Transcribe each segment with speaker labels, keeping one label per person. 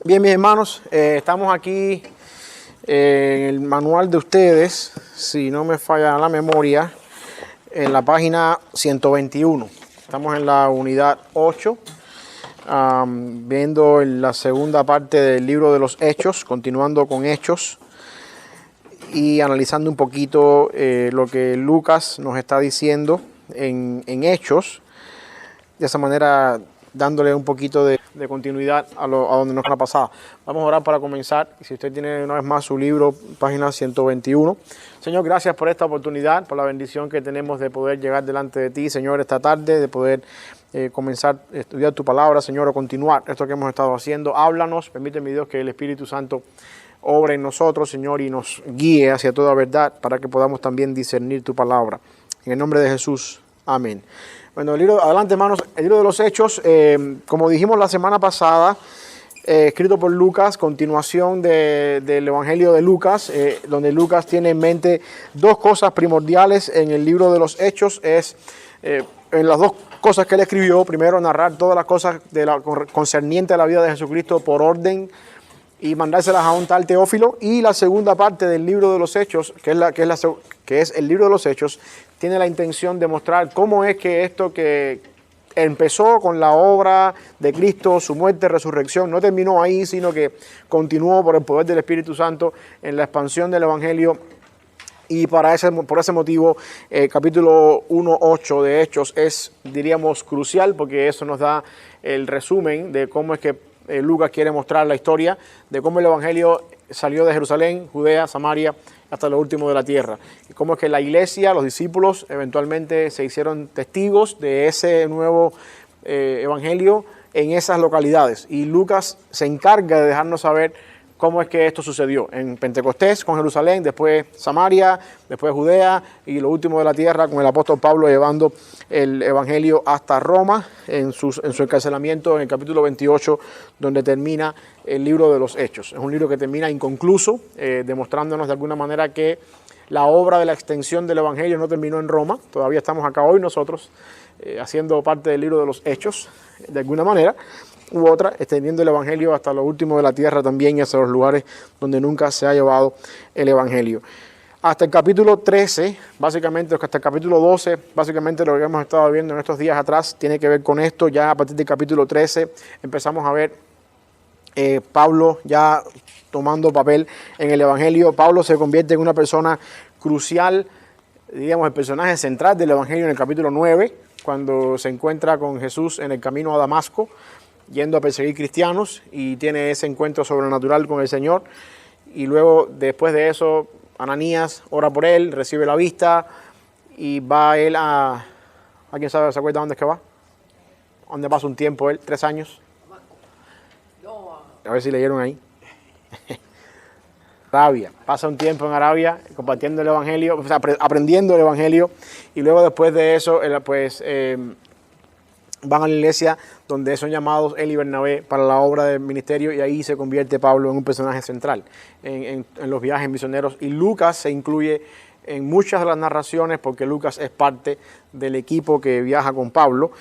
Speaker 1: Bien, mis hermanos, estamos aquí en el manual de ustedes, si no me falla la memoria, en la página 121. Estamos en la unidad 8, viendo la segunda parte del libro de los Hechos, continuando con Hechos y analizando un poquito lo que Lucas nos está diciendo en Hechos, de esa manera dándole un poquito de continuidad a donde nos ha pasado. Vamos a orar para comenzar. Si usted tiene una vez más su libro, página 121. Señor, gracias por esta oportunidad, por la bendición que tenemos de poder llegar delante de ti, Señor, esta tarde, de poder comenzar a estudiar tu palabra, Señor, o continuar esto que hemos estado haciendo. Háblanos, permíteme, Dios, que el Espíritu Santo obre en nosotros, Señor, y nos guíe hacia toda verdad para que podamos también discernir tu palabra. En el nombre de Jesús, amén. Bueno, adelante, hermanos, el libro de los Hechos, como dijimos la semana pasada, escrito por Lucas, continuación del Evangelio de Lucas, donde Lucas tiene en mente dos cosas primordiales en el libro de los Hechos. En las dos cosas que él escribió: primero, narrar todas las cosas concernientes a la vida de Jesucristo por orden y mandárselas a un tal Teófilo, y la segunda parte del libro de los Hechos, que es el libro de los Hechos, tiene la intención de mostrar cómo es que esto que empezó con la obra de Cristo, su muerte, resurrección, no terminó ahí, sino que continuó por el poder del Espíritu Santo en la expansión del Evangelio. Y por ese motivo, capítulo 1:8 de Hechos es, diríamos, crucial, porque eso nos da el resumen de cómo es que Lucas quiere mostrar la historia de cómo el Evangelio salió de Jerusalén, Judea, Samaria, hasta lo último de la tierra. Y cómo es que la iglesia, los discípulos, eventualmente se hicieron testigos de ese nuevo Evangelio en esas localidades. Y Lucas se encarga de dejarnos saber cómo es que esto sucedió en Pentecostés con Jerusalén, después Samaria, después Judea y lo último de la tierra con el apóstol Pablo llevando el Evangelio hasta Roma en su encarcelamiento en el capítulo 28, donde termina el libro de los Hechos. Es un libro que termina inconcluso, demostrándonos de alguna manera que la obra de la extensión del Evangelio no terminó en Roma. Todavía estamos acá hoy nosotros haciendo parte del libro de los Hechos de alguna manera u otra, extendiendo el Evangelio hasta lo último de la tierra también y hacia los lugares donde nunca se ha llevado el Evangelio. Hasta el capítulo 13, básicamente, hasta el capítulo 12, básicamente lo que hemos estado viendo en estos días atrás tiene que ver con esto. Ya a partir del capítulo 13 empezamos a ver Pablo ya tomando papel en el Evangelio. Pablo se convierte en una persona crucial, diríamos el personaje central del Evangelio en el capítulo 9, cuando se encuentra con Jesús en el camino a Damasco, yendo a perseguir cristianos, y tiene ese encuentro sobrenatural con el Señor. Y luego, después de eso, Ananías ora por él, recibe la vista y va él ¿a quién sabe, se acuerda dónde es que va? ¿Dónde pasa un tiempo él? 3 años. A ver si leyeron ahí. Arabia. Pasa un tiempo en Arabia compartiendo el Evangelio, o sea, aprendiendo el Evangelio, y luego después de eso, van a la iglesia donde son llamados él y Bernabé para la obra del ministerio, y ahí se convierte Pablo en un personaje central en los viajes misioneros. Y Lucas se incluye en muchas de las narraciones porque Lucas es parte del equipo que viaja con Pablo.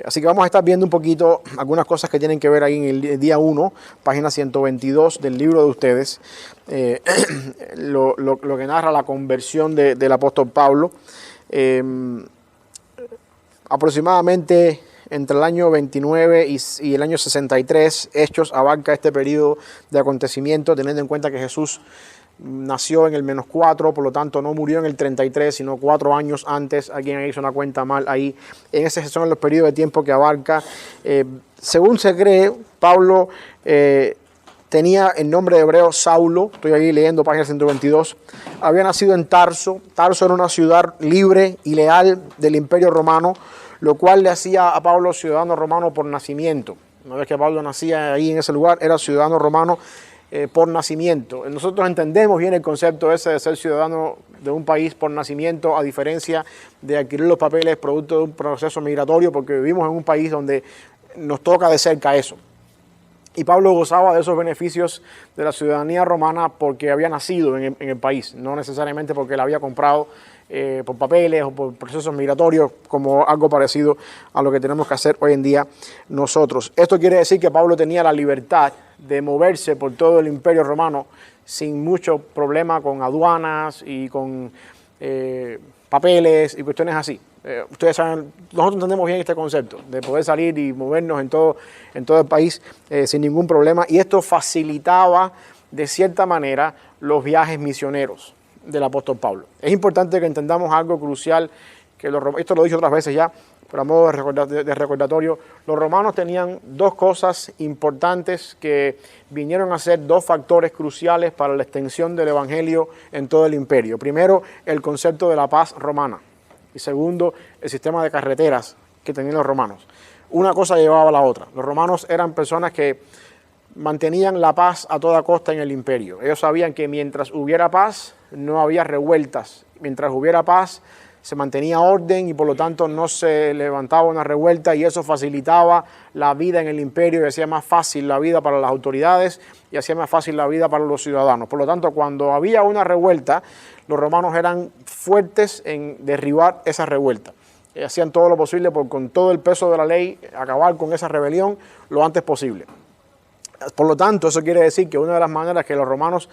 Speaker 1: Así que vamos a estar viendo un poquito algunas cosas que tienen que ver ahí en el día 1, página 122 del libro de ustedes, lo que narra la conversión del apóstol Pablo. Aproximadamente entre el año 29 y el año 63, Hechos abarca este periodo de acontecimiento, teniendo en cuenta que Jesús nació en el -4, por lo tanto no murió en el 33, sino 4 años antes. Alguien hizo una cuenta mal ahí. En ese son los periodos de tiempo que abarca. Según se cree, Pablo tenía el nombre de hebreo Saulo. Estoy ahí leyendo página 122. Había nacido en Tarso. Tarso era una ciudad libre y leal del Imperio Romano, lo cual le hacía a Pablo ciudadano romano por nacimiento. Una vez que Pablo nacía ahí en ese lugar, era ciudadano romano por nacimiento. Nosotros entendemos bien el concepto ese de ser ciudadano de un país por nacimiento, a diferencia de adquirir los papeles producto de un proceso migratorio, porque vivimos en un país donde nos toca de cerca eso. Y Pablo gozaba de esos beneficios de la ciudadanía romana porque había nacido en el país, no necesariamente porque la había comprado por papeles o por procesos migratorios, como algo parecido a lo que tenemos que hacer hoy en día nosotros. Esto quiere decir que Pablo tenía la libertad de moverse por todo el Imperio Romano sin mucho problema con aduanas y con papeles y cuestiones así. Ustedes saben, nosotros entendemos bien este concepto de poder salir y movernos en todo el país sin ningún problema, y esto facilitaba de cierta manera los viajes misioneros del apóstol Pablo. Es importante que entendamos algo crucial, que esto lo he dicho otras veces ya, pero a modo de recordatorio, los romanos tenían dos cosas importantes que vinieron a ser dos factores cruciales para la extensión del evangelio en todo el imperio. Primero, el concepto de la paz romana, y segundo, el sistema de carreteras que tenían los romanos. Una cosa llevaba a la otra. Los romanos eran personas que mantenían la paz a toda costa en el imperio. Ellos sabían que mientras hubiera paz, no había revueltas. Mientras hubiera paz, se mantenía orden y por lo tanto no se levantaba una revuelta, y eso facilitaba la vida en el imperio y hacía más fácil la vida para las autoridades y hacía más fácil la vida para los ciudadanos. Por lo tanto, cuando había una revuelta, los romanos eran fuertes en derribar esa revuelta. Hacían todo lo posible por, con todo el peso de la ley, acabar con esa rebelión lo antes posible. Por lo tanto, eso quiere decir que una de las maneras que los romanos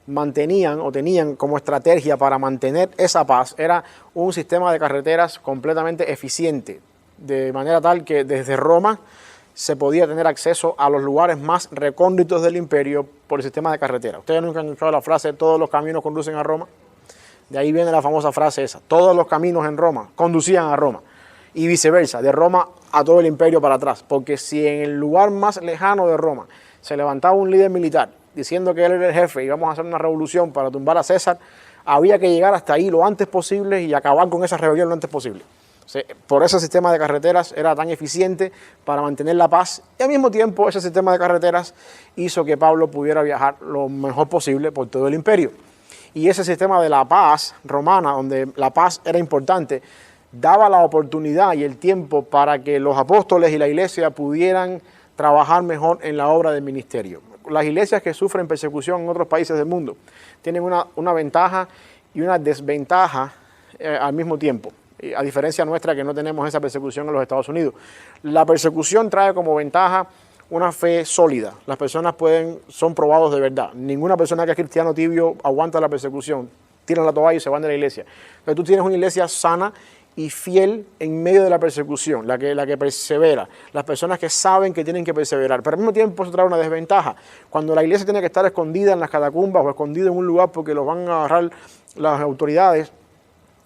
Speaker 1: mantenían o tenían como estrategia para mantener esa paz era un sistema de carreteras completamente eficiente, de manera tal que desde Roma se podía tener acceso a los lugares más recónditos del imperio por el sistema de carretera. Ustedes nunca han escuchado la frase "todos los caminos conducen a Roma". De ahí viene la famosa frase esa: todos los caminos en Roma conducían a Roma, y viceversa, de Roma a todo el imperio para atrás, porque si en el lugar más lejano de Roma se levantaba un líder militar diciendo que él era el jefe y vamos a hacer una revolución para tumbar a César, había que llegar hasta ahí lo antes posible y acabar con esa rebelión lo antes posible. O sea, por ese sistema de carreteras era tan eficiente para mantener la paz, y al mismo tiempo ese sistema de carreteras hizo que Pablo pudiera viajar lo mejor posible por todo el imperio. Y ese sistema de la paz romana, donde la paz era importante, daba la oportunidad y el tiempo para que los apóstoles y la iglesia pudieran trabajar mejor en la obra del ministerio. Las iglesias que sufren persecución en otros países del mundo tienen una ventaja y una desventaja al mismo tiempo, a diferencia nuestra, que no tenemos esa persecución en los Estados Unidos. La persecución trae como ventaja una fe sólida. Las personas son probados de verdad. Ninguna persona que es cristiano tibio aguanta la persecución, tiran la toalla y se van de la iglesia. Entonces tú tienes una iglesia sana y fiel en medio de la persecución, la que persevera, las personas que saben que tienen que perseverar. Pero al mismo tiempo eso trae una desventaja. Cuando la iglesia tiene que estar escondida en las catacumbas o escondida en un lugar porque los van a agarrar las autoridades,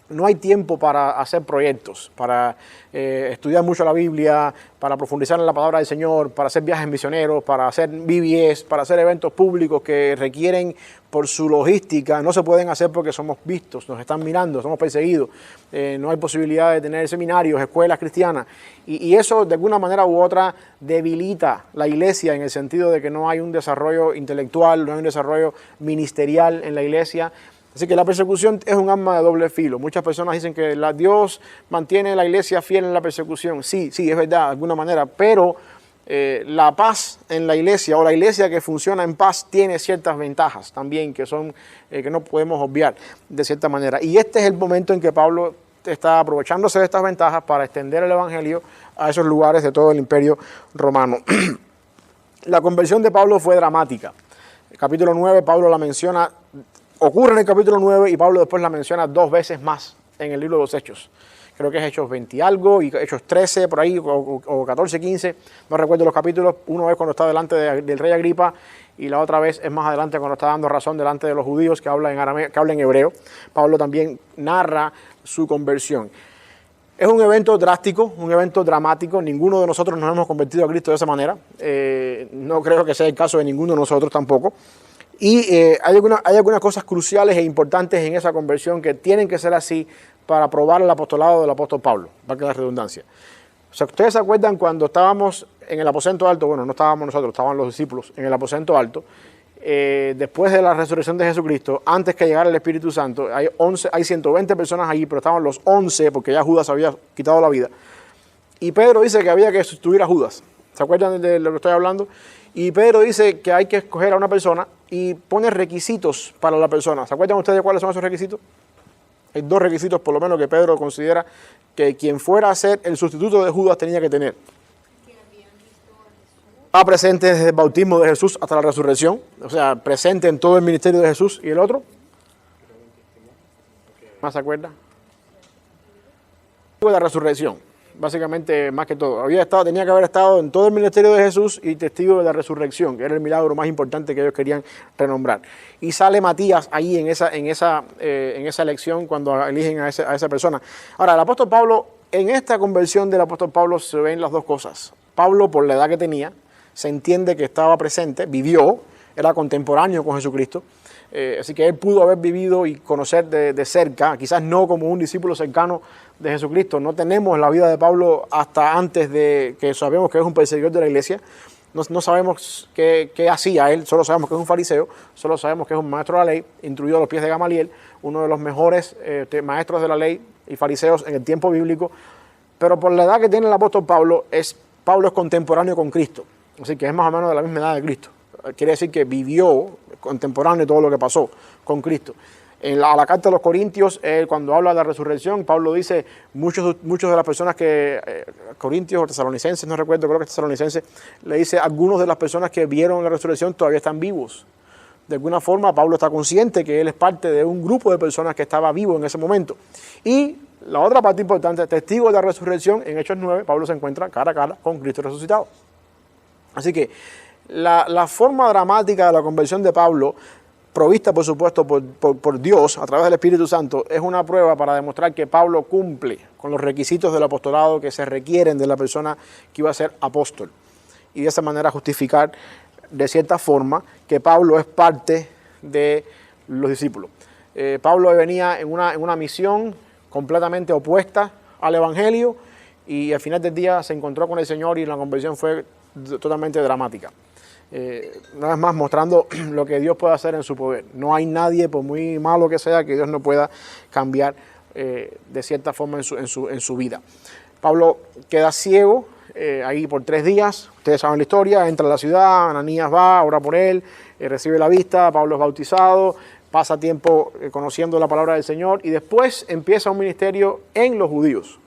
Speaker 1: no hay tiempo para hacer proyectos, para estudiar mucho la Biblia, para profundizar en la palabra del Señor, para hacer viajes misioneros, para hacer VBS, para hacer eventos públicos que requieren por su logística. No se pueden hacer porque somos vistos, nos están mirando, somos perseguidos. No hay posibilidad de tener seminarios, escuelas cristianas. Y eso de alguna manera u otra debilita la iglesia en el sentido de que no hay un desarrollo intelectual, no hay un desarrollo ministerial en la iglesia. Así que la persecución es un arma de doble filo. Muchas personas dicen que Dios mantiene a la iglesia fiel en la persecución. Sí, es verdad, de alguna manera, pero la paz en la iglesia, o la iglesia que funciona en paz, tiene ciertas ventajas también que no podemos obviar de cierta manera. Y este es el momento en que Pablo está aprovechándose de estas ventajas para extender el evangelio a esos lugares de todo el imperio romano. La conversión de Pablo fue dramática. El capítulo 9, Pablo la menciona. Ocurre en el capítulo 9 y Pablo después la menciona 2 veces más en el libro de los Hechos. Creo que es Hechos 20 y algo, y Hechos 13 por ahí, o 14, 15, no recuerdo los capítulos. Una vez cuando está delante del rey Agripa, y la otra vez es más adelante cuando está dando razón delante de los judíos que hablan en arameo, que hablan en hebreo. Pablo también narra su conversión. Es un evento drástico, un evento dramático. Ninguno de nosotros nos hemos convertido a Cristo de esa manera. No creo que sea el caso de ninguno de nosotros tampoco. Y hay algunas cosas cruciales e importantes en esa conversión que tienen que ser así para probar el apostolado del apóstol Pablo, valga la redundancia. O sea, ¿ustedes se acuerdan cuando estábamos en el aposento alto? Bueno, no estábamos nosotros, estaban los discípulos en el aposento alto. Después de la resurrección de Jesucristo, antes que llegara el Espíritu Santo, hay 120 personas allí, pero estaban los 11 porque ya Judas había quitado la vida. Y Pedro dice que había que sustituir a Judas. ¿Se acuerdan de lo que estoy hablando? Y Pedro dice que hay que escoger a una persona y pone requisitos para la persona. ¿Se acuerdan ustedes cuáles son esos requisitos? Hay 2 requisitos por lo menos que Pedro considera que quien fuera a ser el sustituto de Judas tenía que tener. Estaba presente desde el bautismo de Jesús hasta la resurrección, o sea, presente en todo el ministerio de Jesús. ¿Y el otro? ¿Más se acuerda? De la resurrección, básicamente más que todo. Tenía que haber estado en todo el ministerio de Jesús y testigo de la resurrección, que era el milagro más importante que ellos querían renombrar. Y sale Matías ahí en esa elección cuando eligen a esa persona. Ahora, el apóstol Pablo, en esta conversión del apóstol Pablo se ven las dos cosas. Pablo, por la edad que tenía, se entiende que estaba presente, vivió, era contemporáneo con Jesucristo. Así que él pudo haber vivido y conocer de cerca, quizás no como un discípulo cercano de Jesucristo. No tenemos la vida de Pablo hasta antes de que sabemos que es un perseguidor de la iglesia. No sabemos qué hacía él, solo sabemos que es un fariseo, solo sabemos que es un maestro de la ley, instruido a los pies de Gamaliel, uno de los mejores maestros de la ley y fariseos en el tiempo bíblico. Pero por la edad que tiene el apóstol Pablo es contemporáneo con Cristo. Así que es más o menos de la misma edad de Cristo. Quiere decir que vivió contemporáneo de todo lo que pasó con Cristo. A la carta de los Corintios, cuando habla de la resurrección, Pablo dice, muchos de las personas Corintios o tesalonicenses, no recuerdo, creo que es tesalonicenses, le dice, algunos de las personas que vieron la resurrección todavía están vivos. De alguna forma, Pablo está consciente que él es parte de un grupo de personas que estaba vivo en ese momento. Y la otra parte importante, testigo de la resurrección, en Hechos 9, Pablo se encuentra cara a cara con Cristo resucitado. Así que la forma dramática de la conversión de Pablo, provista por supuesto por Dios a través del Espíritu Santo, es una prueba para demostrar que Pablo cumple con los requisitos del apostolado que se requieren de la persona que iba a ser apóstol. Y de esa manera justificar de cierta forma que Pablo es parte de los discípulos. Pablo venía en una misión completamente opuesta al Evangelio y al final del día se encontró con el Señor y la conversión fue totalmente dramática. Una vez más mostrando lo que Dios puede hacer en su poder. No hay nadie, por muy malo que sea, que Dios no pueda cambiar de cierta forma en su vida. Pablo queda ciego ahí por 3 días. Ustedes saben la historia. Entra a la ciudad, Ananías va, ora por él, recibe la vista, Pablo es bautizado, pasa tiempo conociendo la palabra del Señor y después empieza un ministerio en los judíos,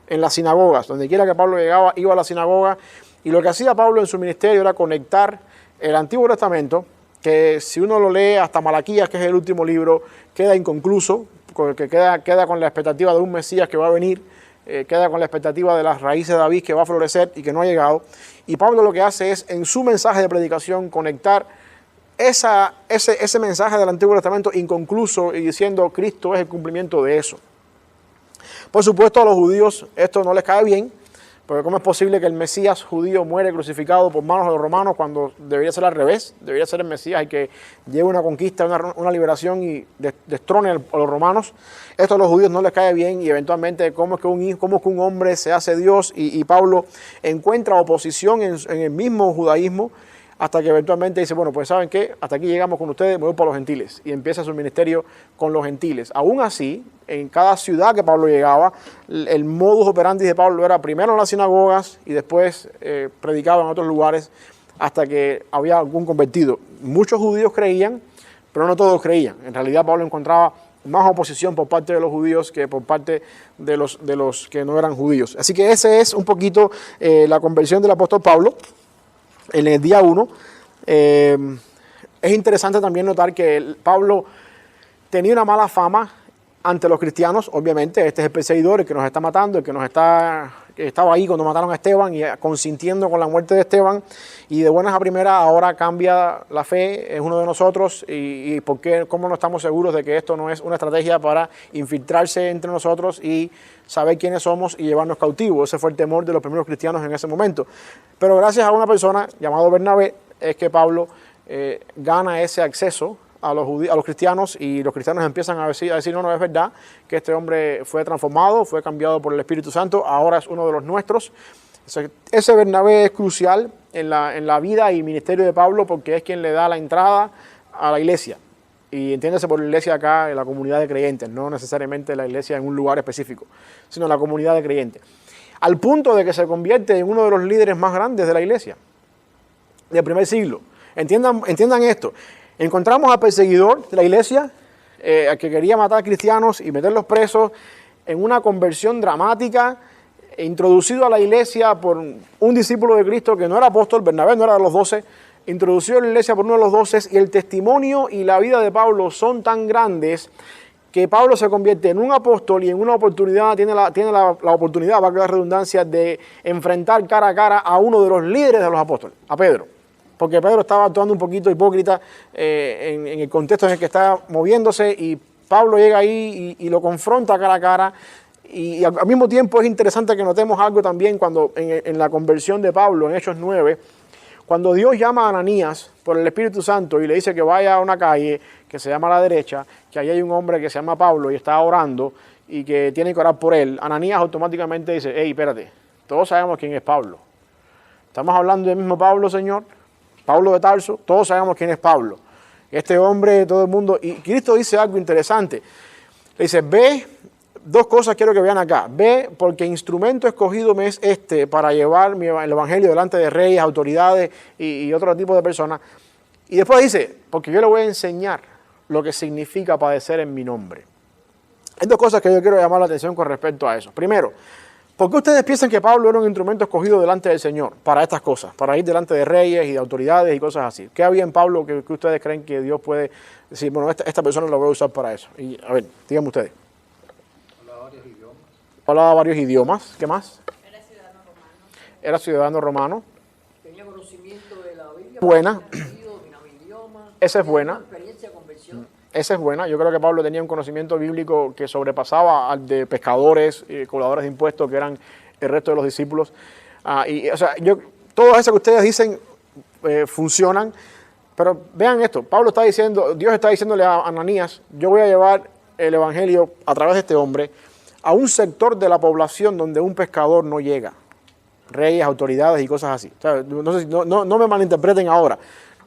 Speaker 1: en las sinagogas. Donde quiera que Pablo llegaba, iba a la sinagoga. Y lo que hacía Pablo en su ministerio era conectar el Antiguo Testamento, que si uno lo lee hasta Malaquías, que es el último libro, queda inconcluso, que queda con la expectativa de un Mesías que va a venir, queda con la expectativa de las raíces de David que va a florecer y que no ha llegado. Y Pablo lo que hace es, en su mensaje de predicación, conectar ese mensaje del Antiguo Testamento inconcluso y diciendo Cristo es el cumplimiento de eso. Por supuesto, a los judíos esto no les cae bien, porque ¿cómo es posible que el Mesías judío muere crucificado por manos de los romanos cuando debería ser al revés? Debería ser el Mesías el que lleve una conquista, una liberación y destrone a los romanos. Esto a los judíos no les cae bien y eventualmente cómo es que un hombre se hace Dios y Pablo encuentra oposición en el mismo judaísmo hasta que eventualmente dice, bueno, pues ¿saben qué? Hasta aquí llegamos con ustedes, me voy para los gentiles. Y empieza su ministerio con los gentiles. Aún así, en cada ciudad que Pablo llegaba, el modus operandi de Pablo era primero en las sinagogas y después predicaba en otros lugares hasta que había algún convertido. Muchos judíos creían, pero no todos creían. En realidad Pablo encontraba más oposición por parte de los judíos que por parte de los que no eran judíos. Así que esa es un poquito la conversión del apóstol Pablo. En el día 1, es interesante también notar que Pablo tenía una mala fama ante los cristianos. Obviamente, este es el perseguidor, el que nos está matando, el que estaba ahí cuando mataron a Esteban y consintiendo con la muerte de Esteban. Y de buenas a primeras ahora cambia la fe, es uno de nosotros. ¿Y por qué? ¿Cómo no estamos seguros de que esto no es una estrategia para infiltrarse entre nosotros y saber quiénes somos y llevarnos cautivos? Ese fue el temor de los primeros cristianos en ese momento. Pero gracias a una persona llamada Bernabé es que Pablo gana ese acceso a los cristianos y los cristianos empiezan a decir no es verdad que este hombre fue transformado, fue cambiado por el Espíritu Santo, ahora es uno de los nuestros. Ese Bernabé es crucial en la vida y ministerio de Pablo porque es quien le da la entrada a la iglesia. Y entiéndase por la iglesia acá, en la comunidad de creyentes, no necesariamente la iglesia en un lugar específico, sino la comunidad de creyentes. Al punto de que se convierte en uno de los líderes más grandes de la iglesia del primer siglo. Entiendan esto. Encontramos al perseguidor de la iglesia, al que quería matar a cristianos y meterlos presos, en una conversión dramática, introducido a la iglesia por un discípulo de Cristo que no era apóstol, Bernabé no era de los 12, introducido a la iglesia por uno de los 12, y el testimonio y la vida de Pablo son tan grandes que Pablo se convierte en un apóstol y en una oportunidad, tiene la oportunidad, valga la redundancia, de enfrentar cara a cara a uno de los líderes de los apóstoles, a Pedro. Porque Pedro estaba actuando un poquito hipócrita en el contexto en el que está moviéndose, y Pablo llega ahí y lo confronta cara a cara. Y al mismo tiempo es interesante que notemos algo también cuando en la conversión de Pablo, en Hechos 9, cuando Dios llama a Ananías por el Espíritu Santo y le dice que vaya a una calle que se llama a la derecha, que ahí hay un hombre que se llama Pablo y está orando y que tiene que orar por él, Ananías automáticamente dice, hey, espérate, todos sabemos quién es Pablo. Estamos hablando del mismo Pablo, Señor, Pablo de Tarso, todos sabemos quién es Pablo. Este hombre, todo el mundo, y Cristo dice algo interesante. Le dice, ve, dos cosas quiero que vean acá. Ve, porque instrumento escogido me es este para llevar el evangelio delante de reyes, autoridades y otro tipo de personas. Y después dice, porque yo le voy a enseñar lo que significa padecer en mi nombre. Hay dos cosas que yo quiero llamar la atención con respecto a eso. Primero, ¿por qué ustedes piensan que Pablo era un instrumento escogido delante del Señor para estas cosas? Para ir delante de reyes y de autoridades y cosas así. ¿Qué había en Pablo que ustedes creen que Dios puede decir, bueno, esta persona la voy a usar para eso? Y a ver, díganme ustedes. Hablaba varios idiomas. ¿Qué más?
Speaker 2: Era ciudadano romano.
Speaker 1: Era ciudadano romano.
Speaker 3: Tenía conocimiento de la Biblia.
Speaker 1: Buena.
Speaker 3: Dominaba idiomas.
Speaker 1: Esa es buena.
Speaker 3: Una experiencia de conversión.
Speaker 1: Esa es buena. Yo creo que Pablo tenía un conocimiento bíblico que sobrepasaba al de pescadores, cobradores de impuestos, que eran el resto de los discípulos. O sea, todo eso que ustedes dicen funcionan, pero vean esto. Pablo está diciendo, Dios está diciéndole a Ananías, yo voy a llevar el evangelio a través de este hombre a un sector de la población donde un pescador no llega. Reyes, autoridades y cosas así. O sea, no me malinterpreten ahora.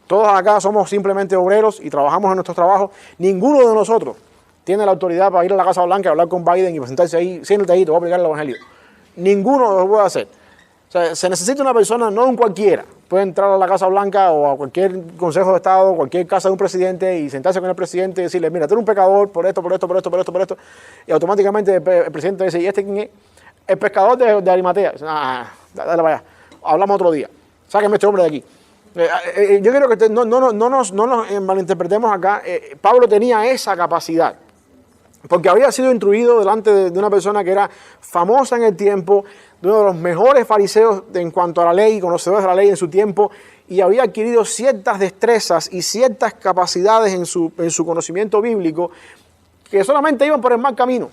Speaker 1: Todos acá somos simplemente obreros y trabajamos en nuestros trabajos. Ninguno de nosotros tiene la autoridad para ir a la Casa Blanca y hablar con Biden y presentarse ahí, siéntate ahí, te voy a aplicar el evangelio. Ninguno lo puede hacer. O sea, se necesita una persona, no un cualquiera. Puede entrar a la Casa Blanca o a cualquier consejo de Estado, cualquier casa de un presidente y sentarse con el presidente y decirle, mira, tú eres un pecador por esto, por esto, por esto, por esto, por esto. Y automáticamente el presidente dice, ¿y este quién es? El pescador de Arimatea. Dale para allá. Hablamos otro día. Sáquenme este hombre de aquí. Yo creo que no nos malinterpretemos acá. Pablo tenía esa capacidad, porque había sido instruido delante de una persona que era famosa en el tiempo, de uno de los mejores fariseos en cuanto a la ley, conocedores de la ley en su tiempo, y había adquirido ciertas destrezas y ciertas capacidades en su conocimiento bíblico que solamente iban por el mal camino.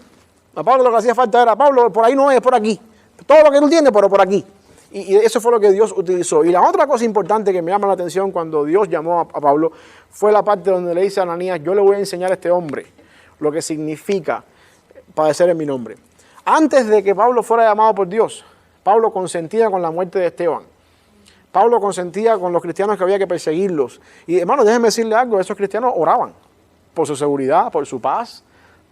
Speaker 1: A Pablo lo que hacía falta era, Pablo, por ahí no es, por aquí. Todo lo que tú entiendes, pero por aquí. Y eso fue lo que Dios utilizó. Y la otra cosa importante que me llama la atención cuando Dios llamó a Pablo fue la parte donde le dice a Ananías, yo le voy a enseñar a este hombre lo que significa padecer en mi nombre. Antes de que Pablo fuera llamado por Dios, Pablo consentía con la muerte de Esteban. Pablo consentía con los cristianos que había que perseguirlos. Y hermano, déjenme decirle algo, esos cristianos oraban por su seguridad, por su paz,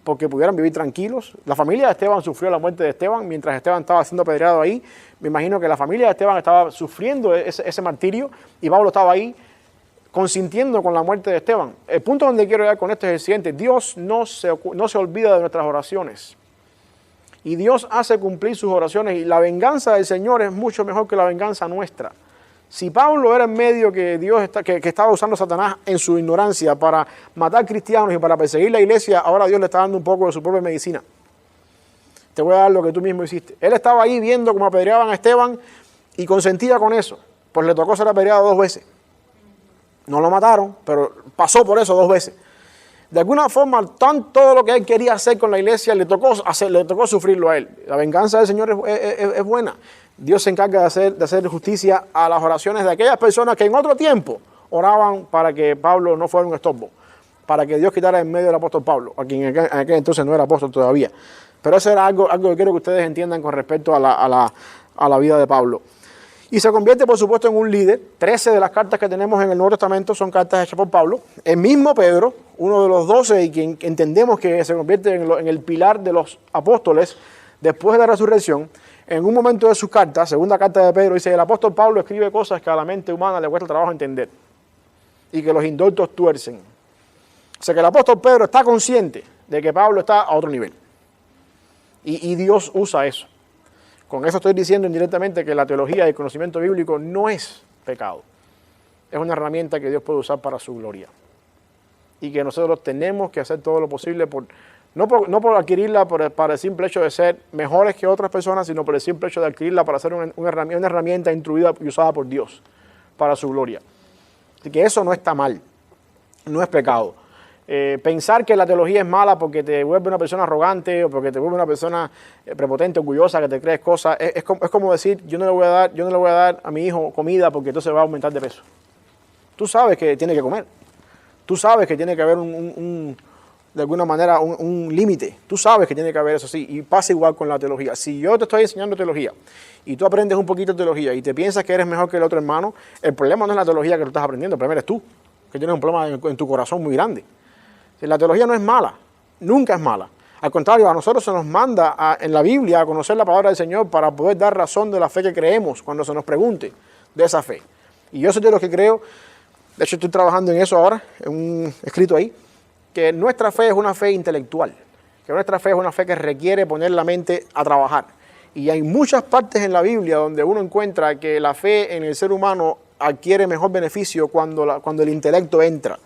Speaker 1: porque pudieran vivir tranquilos. La familia de Esteban sufrió la muerte de Esteban mientras Esteban estaba siendo apedreado ahí. Me imagino que la familia de Esteban estaba sufriendo ese martirio y Pablo estaba ahí consintiendo con la muerte de Esteban. El punto donde quiero llegar con esto es el siguiente. Dios no se olvida de nuestras oraciones. Y Dios hace cumplir sus oraciones. Y la venganza del Señor es mucho mejor que la venganza nuestra. Si Pablo era en medio que estaba usando a Satanás en su ignorancia para matar cristianos y para perseguir la iglesia, ahora Dios le está dando un poco de su propia medicina. Te voy a dar lo que tú mismo hiciste. Él estaba ahí viendo cómo apedreaban a Esteban y consentía con eso. Pues le tocó ser apedreado 2 veces. No lo mataron, pero pasó por eso 2 veces. De alguna forma, todo lo que él quería hacer con la iglesia le tocó sufrirlo a él. La venganza del Señor es buena. Dios se encarga de hacer justicia a las oraciones de aquellas personas que en otro tiempo oraban para que Pablo no fuera un estorbo, para que Dios quitara en medio del apóstol Pablo, a quien en aquel entonces no era apóstol todavía. Pero eso era algo que quiero que ustedes entiendan con respecto a la vida de Pablo. Y se convierte, por supuesto, en un líder. 13 de las cartas que tenemos en el Nuevo Testamento son cartas hechas por Pablo. El mismo Pedro, uno de los 12 y quien entendemos que se convierte en el pilar de los apóstoles después de la resurrección, en un momento de sus cartas, segunda carta de Pedro, dice, el apóstol Pablo escribe cosas que a la mente humana le cuesta trabajo entender y que los indultos tuercen. O sea que el apóstol Pedro está consciente de que Pablo está a otro nivel. Y Dios usa eso. Con eso estoy diciendo indirectamente que la teología y el conocimiento bíblico no es pecado. Es una herramienta que Dios puede usar para su gloria. Y que nosotros tenemos que hacer todo lo posible no por adquirirla para el simple hecho de ser mejores que otras personas, sino por el simple hecho de adquirirla para ser una herramienta instruida y usada por Dios para su gloria. Así que eso no está mal, no es pecado. Pensar que la teología es mala porque te vuelve una persona arrogante o porque te vuelve una persona prepotente, orgullosa, que te crees cosas, es como decir, yo no le voy a dar a mi hijo comida porque entonces va a aumentar de peso. Tú sabes que tiene que comer. Tú sabes que tiene que haber de alguna manera un límite. Tú sabes que tiene que haber eso así. Y pasa igual con la teología. Si yo te estoy enseñando teología y tú aprendes un poquito de teología y te piensas que eres mejor que el otro hermano, el problema no es la teología que tú estás aprendiendo, el problema eres tú, que tienes un problema en tu corazón muy grande. La teología no es mala, nunca es mala. Al contrario, a nosotros se nos manda en la Biblia a conocer la palabra del Señor para poder dar razón de la fe que creemos cuando se nos pregunte de esa fe. Y yo soy de los que creo, de hecho estoy trabajando en eso ahora, en un escrito ahí, que nuestra fe es una fe intelectual, que nuestra fe es una fe que requiere poner la mente a trabajar. Y hay muchas partes en la Biblia donde uno encuentra que la fe en el ser humano adquiere mejor beneficio cuando el intelecto entra.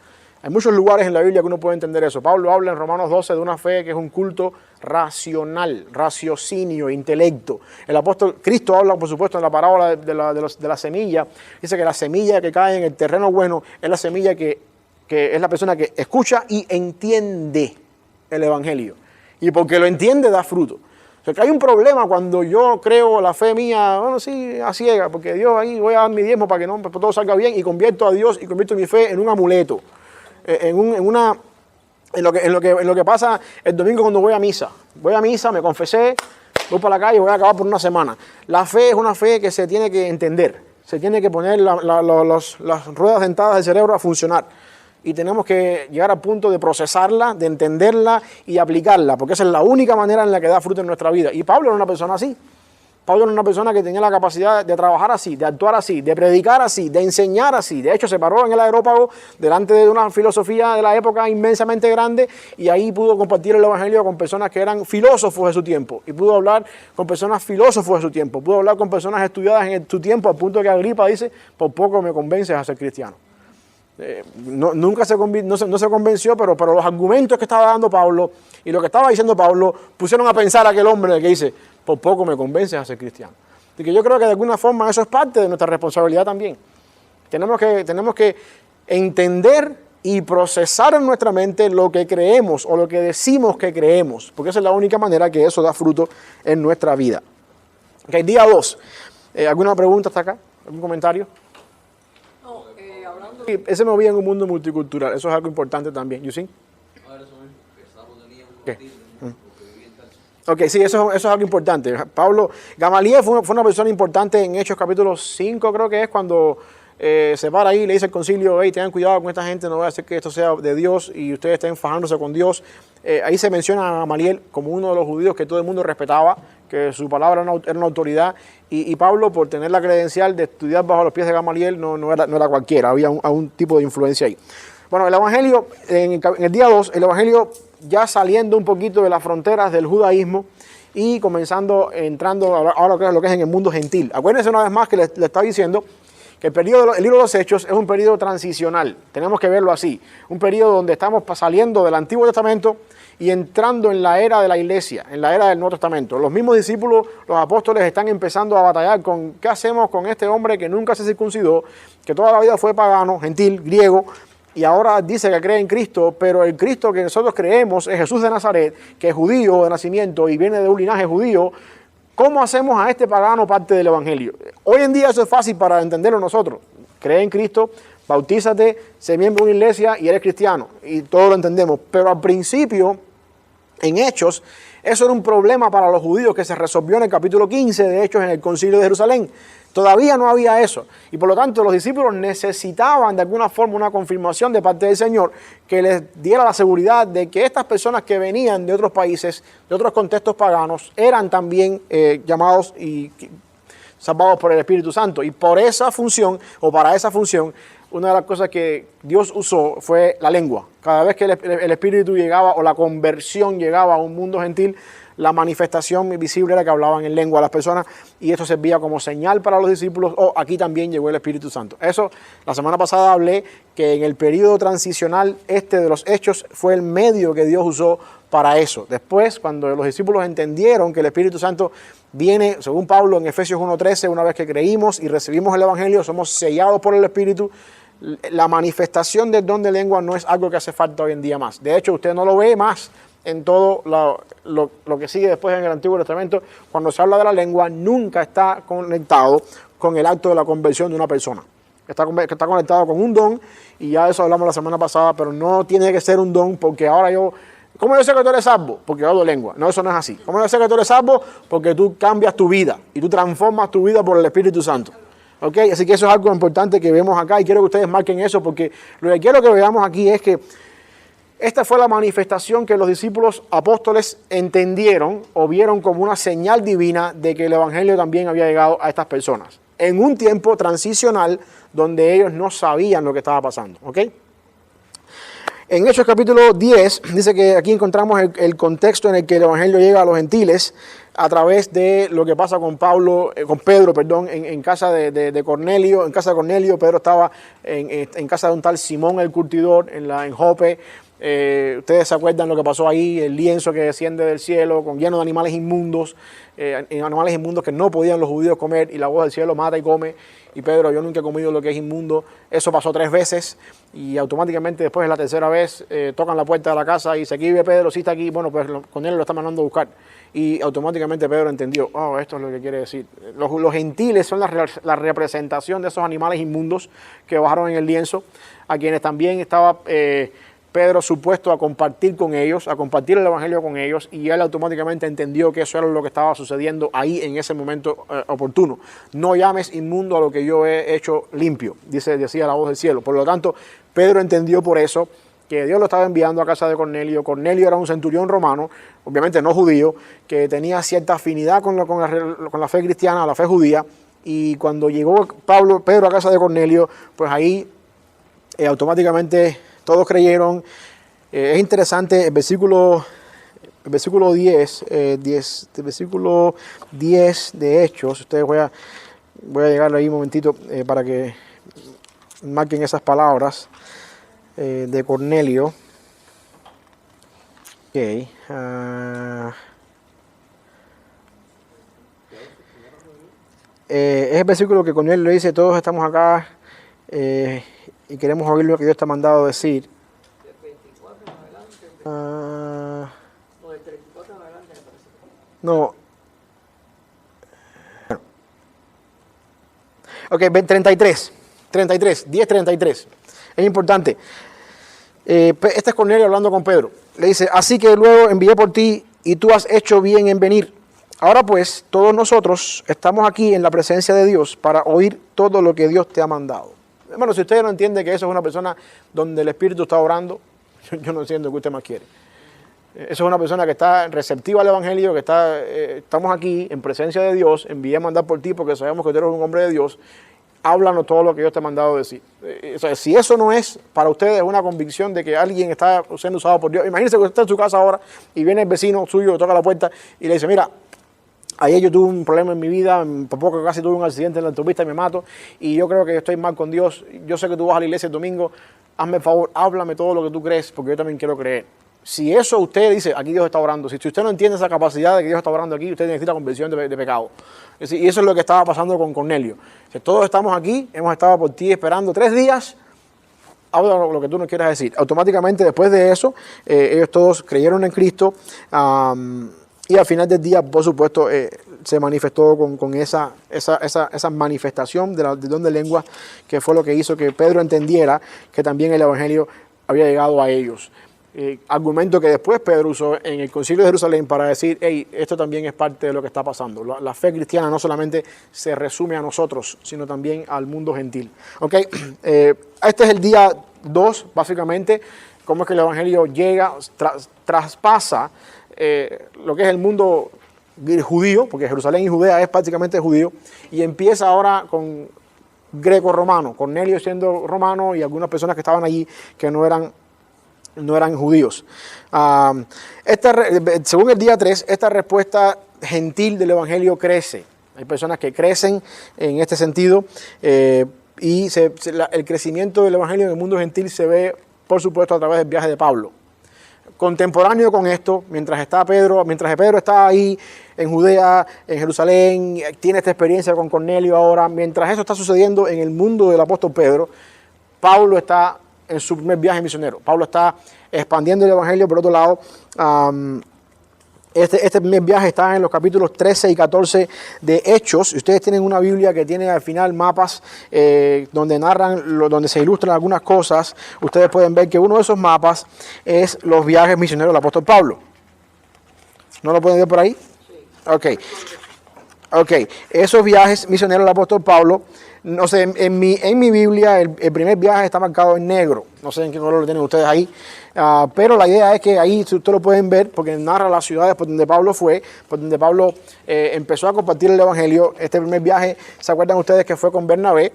Speaker 1: Hay muchos lugares en la Biblia que uno puede entender eso. Pablo habla en Romanos 12 de una fe que es un culto racional, raciocinio, intelecto. El apóstol Cristo habla, por supuesto, en la parábola de la semilla. Dice que la semilla que cae en el terreno bueno es la semilla que es la persona que escucha y entiende el evangelio. Y porque lo entiende, da fruto. O sea, que hay un problema cuando yo creo la fe mía, bueno, sí, a ciega, porque Dios ahí voy a dar mi diezmo para que todo salga bien y convierto a Dios y convierto mi fe en un amuleto. En lo que pasa el domingo cuando voy a misa. Voy a misa, me confesé, voy para la calle y voy a acabar por una semana. La fe es una fe que se tiene que entender. Se tiene que poner las ruedas dentadas del cerebro a funcionar. Y tenemos que llegar al punto de procesarla, de entenderla y aplicarla, porque esa es la única manera en la que da fruto en nuestra vida. Y Pablo era una persona así. Pablo era una persona que tenía la capacidad de trabajar así, de actuar así, de predicar así, de enseñar así. De hecho, se paró en el Areópago delante de una filosofía de la época inmensamente grande y ahí pudo compartir el evangelio con personas que eran filósofos de su tiempo. Y pudo hablar con personas filósofos de su tiempo. Pudo hablar con personas estudiadas en su tiempo, al punto que Agripa dice, por poco me convences a ser cristiano. No se convenció, pero los argumentos que estaba dando Pablo y lo que estaba diciendo Pablo pusieron a pensar a aquel hombre que dice, por poco me convences a ser cristiano. Así que yo creo que de alguna forma eso es parte de nuestra responsabilidad también. Tenemos que entender y procesar en nuestra mente lo que creemos o lo que decimos que creemos, porque esa es la única manera que eso da fruto en nuestra vida. Okay, día 2. ¿Alguna pregunta hasta acá? ¿Algún comentario?
Speaker 3: No, hablando
Speaker 1: Sí, ese me vive en un mundo multicultural, eso es algo importante también. ¿You see? Ok, sí, eso es algo importante. Pablo, Gamaliel fue una persona importante en Hechos capítulo 5, creo que es cuando se para ahí y le dice al concilio, hey, tengan cuidado con esta gente, no voy a hacer que esto sea de Dios y ustedes estén fajándose con Dios. Ahí se menciona a Gamaliel como uno de los judíos que todo el mundo respetaba, que su palabra era una autoridad, y Pablo, por tener la credencial de estudiar bajo los pies de Gamaliel, no era cualquiera, había un tipo de influencia ahí. Bueno, el Evangelio, en el día 2, el Evangelio ya saliendo un poquito de las fronteras del judaísmo y entrando ahora lo que es en el mundo gentil. Acuérdense una vez más que le está diciendo que el libro de los Hechos es un periodo transicional, tenemos que verlo así, un periodo donde estamos saliendo del Antiguo Testamento y entrando en la era de la iglesia, en la era del Nuevo Testamento. Los mismos discípulos, los apóstoles, están empezando a batallar con qué hacemos con este hombre que nunca se circuncidó, que toda la vida fue pagano, gentil, griego, y ahora dice que cree en Cristo, pero el Cristo que nosotros creemos es Jesús de Nazaret, que es judío de nacimiento y viene de un linaje judío. ¿Cómo hacemos a este pagano parte del Evangelio? Hoy en día eso es fácil para entenderlo nosotros. Cree en Cristo, bautízate, sé miembro de una iglesia y eres cristiano. Y todo lo entendemos. Pero al principio, en Hechos, eso era un problema para los judíos que se resolvió en el capítulo 15 de Hechos en el Concilio de Jerusalén. Todavía no había eso. Y por lo tanto los discípulos necesitaban de alguna forma una confirmación de parte del Señor que les diera la seguridad de que estas personas que venían de otros países, de otros contextos paganos, eran también llamados y salvados por el Espíritu Santo. Y por esa función, o para esa función, una de las cosas que Dios usó fue la lengua. Cada vez que el Espíritu llegaba o la conversión llegaba a un mundo gentil, la manifestación visible era que hablaban en lengua a las personas y esto servía como señal para los discípulos. Aquí también llegó el Espíritu Santo. Eso, la semana pasada hablé que en el periodo transicional de los Hechos fue el medio que Dios usó para eso. Después, cuando los discípulos entendieron que el Espíritu Santo viene, según Pablo en Efesios 1:13, una vez que creímos y recibimos el Evangelio, somos sellados por el Espíritu. La manifestación del don de lengua no es algo que hace falta hoy en día más. De hecho, usted no lo ve más en todo lo que sigue después en el Antiguo Testamento. Cuando se habla de la lengua, nunca está conectado con el acto de la conversión de una persona. Está conectado con un don, y ya de eso hablamos la semana pasada, pero no tiene que ser un don porque ahora ¿cómo yo sé que tú eres salvo? Porque yo hablo lengua. No, eso no es así. ¿Cómo yo sé que tú eres salvo? Porque tú cambias tu vida y tú transformas tu vida por el Espíritu Santo. ¿Ok? Así que eso es algo importante que vemos acá y quiero que ustedes marquen eso, porque lo que quiero que veamos aquí es que esta fue la manifestación que los discípulos apóstoles entendieron o vieron como una señal divina de que el Evangelio también había llegado a estas personas en un tiempo transicional donde ellos no sabían lo que estaba pasando. ¿Ok? En Hechos capítulo 10 dice que aquí encontramos el contexto en el que el Evangelio llega a los gentiles a través de lo que pasa con Pedro, en casa de Cornelio. En casa de Cornelio, Pedro estaba en casa de un tal Simón el curtidor en Jope. Ustedes se acuerdan lo que pasó ahí, el lienzo que desciende del cielo lleno de animales inmundos, que no podían los judíos comer, y la voz del cielo mata y come. Y Pedro, yo nunca he comido lo que es inmundo. Eso pasó 3 veces y automáticamente después de la tercera vez tocan la puerta de la casa y dice, aquí vive Pedro, sí está aquí. Bueno, pues Cornelio lo está mandando a buscar. Y automáticamente Pedro entendió, esto es lo que quiere decir. Los gentiles son la representación de esos animales inmundos que bajaron en el lienzo, a quienes también estaba Pedro supuesto a compartir con ellos, a compartir el Evangelio con ellos, y él automáticamente entendió que eso era lo que estaba sucediendo ahí en ese momento oportuno. No llames inmundo a lo que yo he hecho limpio, decía la voz del cielo. Por lo tanto, Pedro entendió por eso que Dios lo estaba enviando a casa de Cornelio. Cornelio era un centurión romano, obviamente no judío, que tenía cierta afinidad con la fe cristiana, la fe judía, y cuando llegó Pedro a casa de Cornelio, pues ahí automáticamente todos creyeron. Es interesante el versículo 10, versículo 10 de Hechos. Ustedes voy a llegar ahí un momentito para que marquen esas palabras de Cornelio. Okay. Es el versículo que Cornelio le dice, todos estamos acá y queremos oír lo que Dios te ha mandado decir.
Speaker 3: Del 24 en adelante. O del 34 en adelante, me parece.
Speaker 1: No. Ok, 33, 10:33. Es importante. Este es Cornelio hablando con Pedro. Le dice, así que luego envié por ti y tú has hecho bien en venir. Ahora pues, todos nosotros estamos aquí en la presencia de Dios para oír todo lo que Dios te ha mandado. Hermano, si usted no entiende que eso es una persona donde el Espíritu está orando, yo no entiendo qué usted más quiere. Eso es una persona que está receptiva al Evangelio, que estamos aquí en presencia de Dios, envié a mandar por ti porque sabemos que tú eres un hombre de Dios, háblanos todo lo que Dios te ha mandado decir. O sea, si eso no es para ustedes una convicción de que alguien está siendo usado por Dios, imagínense que usted está en su casa ahora y viene el vecino suyo, toca la puerta y le dice, mira, ayer yo tuve un problema en mi vida, por poco casi tuve un accidente en la autopista y me mato, y yo creo que estoy mal con Dios. Yo sé que tú vas a la iglesia el domingo, hazme el favor, háblame todo lo que tú crees, porque yo también quiero creer. Si eso usted dice, aquí Dios está orando, si usted no entiende esa capacidad de que Dios está orando aquí, usted necesita conversión de pecado. Y eso es lo que estaba pasando con Cornelio. Si todos estamos aquí, hemos estado por ti esperando 3 días, habla lo que tú nos quieras decir. Automáticamente después de eso, ellos todos creyeron en Cristo, y al final del día, por supuesto, se manifestó con esa manifestación del don de lengua, que fue lo que hizo que Pedro entendiera que también el Evangelio había llegado a ellos. Argumento que después Pedro usó en el Concilio de Jerusalén para decir, hey, esto también es parte de lo que está pasando. La fe cristiana no solamente se resume a nosotros, sino también al mundo gentil. Okay. Este es el día 2, básicamente, cómo es que el Evangelio llega, traspasa lo que es el mundo judío, porque Jerusalén y Judea es prácticamente judío, y empieza ahora con greco-romano, Cornelio siendo romano y algunas personas que estaban allí que no eran no eran judíos. Según el día 3, esta respuesta gentil del Evangelio crece. Hay personas que crecen en este sentido y el crecimiento del Evangelio en el mundo gentil se ve, por supuesto, a través del viaje de Pablo. Contemporáneo con esto, mientras Pedro está ahí en Judea, en Jerusalén, tiene esta experiencia con Cornelio ahora, mientras eso está sucediendo en el mundo del apóstol Pedro, Pablo está en su primer viaje misionero. Pablo está expandiendo el Evangelio. Por otro lado, este primer viaje está en los capítulos 13 y 14 de Hechos. Si ustedes tienen una Biblia que tiene al final mapas donde se ilustran algunas cosas, ustedes pueden ver que uno de esos mapas es los viajes misioneros del apóstol Pablo. ¿No lo pueden ver por ahí? Sí. Ok. Esos viajes misioneros del apóstol Pablo, no sé, en mi Biblia el primer viaje está marcado en negro. No sé en qué color lo tienen ustedes ahí. Pero la idea es que ahí ustedes lo pueden ver porque narra las ciudades por donde Pablo fue, por donde Pablo empezó a compartir el Evangelio. Este primer viaje, ¿se acuerdan ustedes que fue con Bernabé?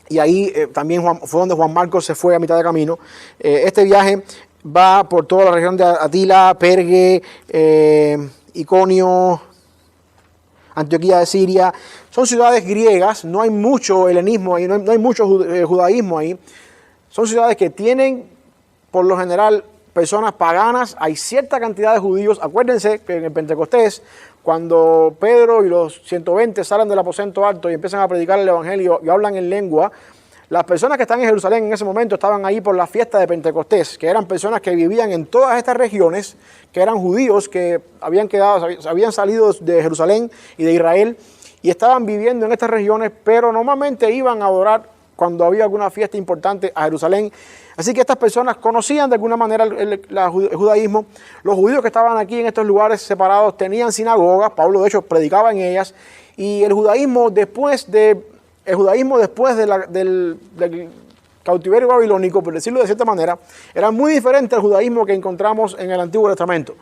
Speaker 1: Y ahí también fue donde Juan Marcos se fue a mitad de camino. Este viaje va por toda la región de Atila, Perge, Iconio, Antioquía de Siria. Son ciudades griegas, no hay mucho helenismo ahí, no hay mucho judaísmo ahí. Son ciudades que tienen, por lo general, personas paganas. Hay cierta cantidad de judíos. Acuérdense que en el Pentecostés, cuando Pedro y los 120 salen del aposento alto y empiezan a predicar el Evangelio y hablan en lengua, las personas que están en Jerusalén en ese momento estaban ahí por la fiesta de Pentecostés, que eran personas que vivían en todas estas regiones, que eran judíos que habían salido de Jerusalén y de Israel y estaban viviendo en estas regiones, pero normalmente iban a adorar cuando había alguna fiesta importante a Jerusalén. Así que estas personas conocían de alguna manera el judaísmo. Los judíos que estaban aquí en estos lugares separados tenían sinagogas. Pablo de hecho predicaba en ellas. Y el judaísmo después del cautiverio babilónico, por decirlo de cierta manera, era muy diferente al judaísmo que encontramos en el Antiguo Testamento.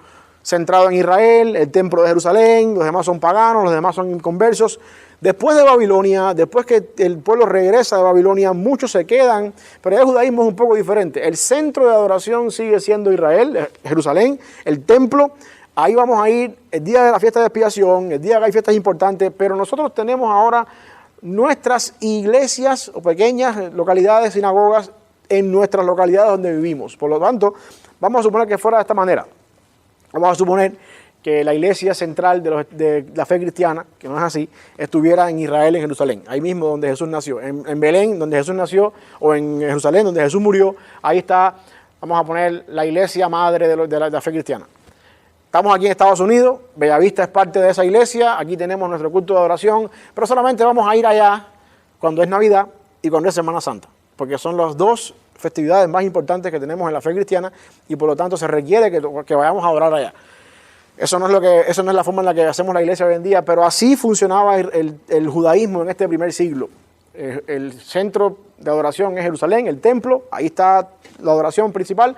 Speaker 1: Centrado en Israel, el templo de Jerusalén, los demás son paganos, los demás son inconversos. Después de Babilonia, después que el pueblo regresa de Babilonia, muchos se quedan, pero el judaísmo es un poco diferente. El centro de adoración sigue siendo Israel, Jerusalén, el templo. Ahí vamos a ir el día de la fiesta de expiación, el día que hay fiestas importantes, pero nosotros tenemos ahora nuestras iglesias o pequeñas localidades, sinagogas, en nuestras localidades donde vivimos. Por lo tanto, vamos a suponer que fuera de esta manera. Vamos a suponer que la iglesia central de la fe cristiana, que no es así, estuviera en Israel, en Jerusalén, ahí mismo donde Jesús nació. En Belén, donde Jesús nació, o en Jerusalén, donde Jesús murió, ahí está, vamos a poner la iglesia madre de la fe cristiana. Estamos aquí en Estados Unidos, Bellavista es parte de esa iglesia, aquí tenemos nuestro culto de adoración, pero solamente vamos a ir allá cuando es Navidad y cuando es Semana Santa, porque son las dos festividades más importantes que tenemos en la fe cristiana y por lo tanto se requiere que vayamos a adorar allá. Eso no es la forma en la que hacemos la iglesia hoy en día, pero así funcionaba el judaísmo en este primer siglo. El centro de adoración es Jerusalén, el templo, ahí está la adoración principal.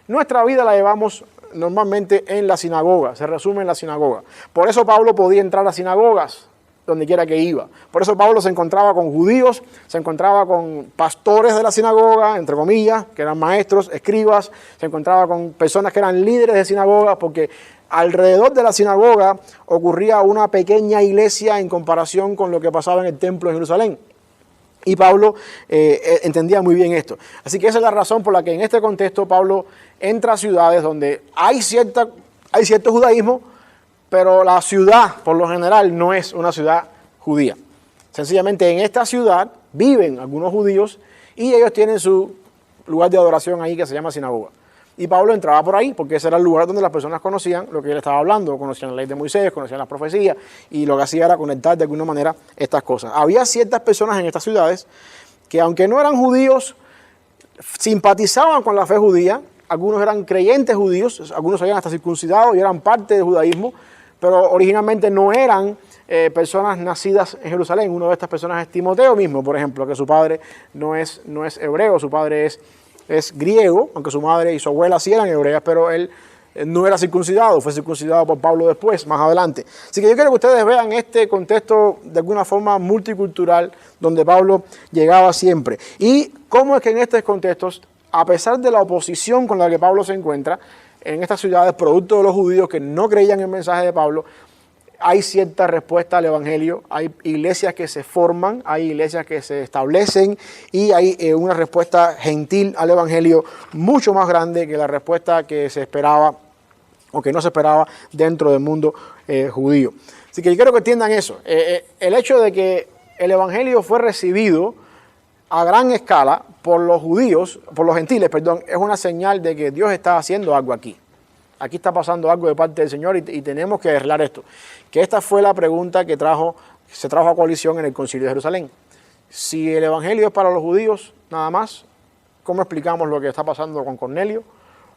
Speaker 1: Nuestra vida la llevamos normalmente en la sinagoga, se resume en la sinagoga. Por eso Pablo podía entrar a sinagogas donde quiera que iba. Por eso Pablo se encontraba con judíos, se encontraba con pastores de la sinagoga, entre comillas, que eran maestros, escribas, se encontraba con personas que eran líderes de sinagogas, porque alrededor de la sinagoga ocurría una pequeña iglesia en comparación con lo que pasaba en el templo de Jerusalén. Y Pablo entendía muy bien esto. Así que esa es la razón por la que en este contexto Pablo entra a ciudades donde hay cierto judaísmo, pero la ciudad, por lo general, no es una ciudad judía. Sencillamente en esta ciudad viven algunos judíos y ellos tienen su lugar de adoración ahí que se llama sinagoga. Y Pablo entraba por ahí porque ese era el lugar donde las personas conocían lo que él estaba hablando, conocían la ley de Moisés, conocían las profecías y lo que hacía era conectar de alguna manera estas cosas. Había ciertas personas en estas ciudades que aunque no eran judíos, simpatizaban con la fe judía, algunos eran creyentes judíos, algunos se habían hasta circuncidado y eran parte del judaísmo, pero originalmente no eran personas nacidas en Jerusalén. Una de estas personas es Timoteo mismo, por ejemplo, que su padre no es hebreo, su padre es griego, aunque su madre y su abuela sí eran hebreas, pero él no era circuncidado, fue circuncidado por Pablo después, más adelante. Así que yo quiero que ustedes vean este contexto de alguna forma multicultural donde Pablo llegaba siempre. Y cómo es que en estos contextos, a pesar de la oposición con la que Pablo se encuentra, en estas ciudades, producto de los judíos que no creían en el mensaje de Pablo, hay cierta respuesta al Evangelio, hay iglesias que se forman, hay iglesias que se establecen y hay una respuesta gentil al Evangelio mucho más grande que la respuesta que se esperaba o que no se esperaba dentro del mundo judío. Así que yo quiero que entiendan eso. El hecho de que el Evangelio fue recibido a gran escala por los judíos, por los gentiles, perdón, es una señal de que Dios está haciendo algo aquí. Aquí está pasando algo de parte del Señor y tenemos que arreglar esto. Que esta fue la pregunta que se trajo a coalición en el Concilio de Jerusalén. Si el Evangelio es para los judíos nada más, ¿cómo explicamos lo que está pasando con Cornelio?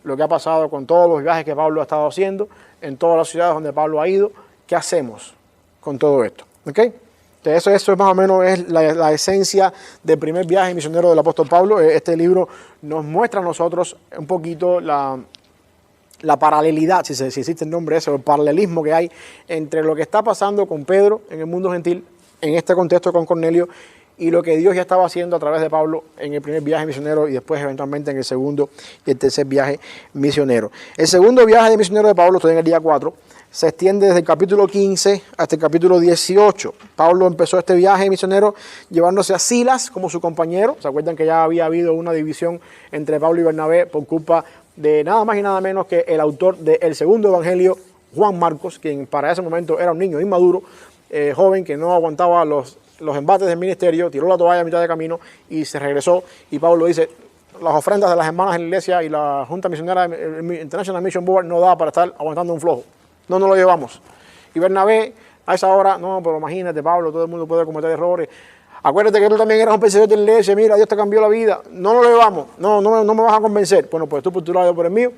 Speaker 1: Lo que ha pasado con todos los viajes que Pablo ha estado haciendo, en todas las ciudades donde Pablo ha ido. ¿Qué hacemos con todo esto? ¿Ok? Entonces eso es más o menos es la esencia del primer viaje misionero del apóstol Pablo. Este libro nos muestra a nosotros un poquito la paralelidad, si existe el nombre ese, el paralelismo que hay entre lo que está pasando con Pedro en el mundo gentil, en este contexto con Cornelio, y lo que Dios ya estaba haciendo a través de Pablo en el primer viaje misionero y después eventualmente en el segundo y el tercer viaje misionero. El segundo viaje de misionero de Pablo, estoy en el día 4, se extiende desde el capítulo 15 hasta el capítulo 18. Pablo empezó este viaje misionero llevándose a Silas como su compañero. ¿Se acuerdan que ya había habido una división entre Pablo y Bernabé por culpa de nada más y nada menos que el autor del segundo evangelio, Juan Marcos, quien para ese momento era un niño inmaduro, joven que no aguantaba los embates del ministerio, tiró la toalla a mitad de camino y se regresó? Y Pablo dice, las ofrendas de las hermanas en la iglesia y la Junta Misionera International Mission Board no da para estar aguantando un flojo. No lo llevamos. Y Bernabé, a esa hora, no, pero imagínate, Pablo, todo el mundo puede cometer errores. Acuérdate que tú también eras un perseguidor de la iglesia, mira, Dios te cambió la vida. No lo llevamos, no me vas a convencer. Bueno, pues tú por tu lado, yo por el mío.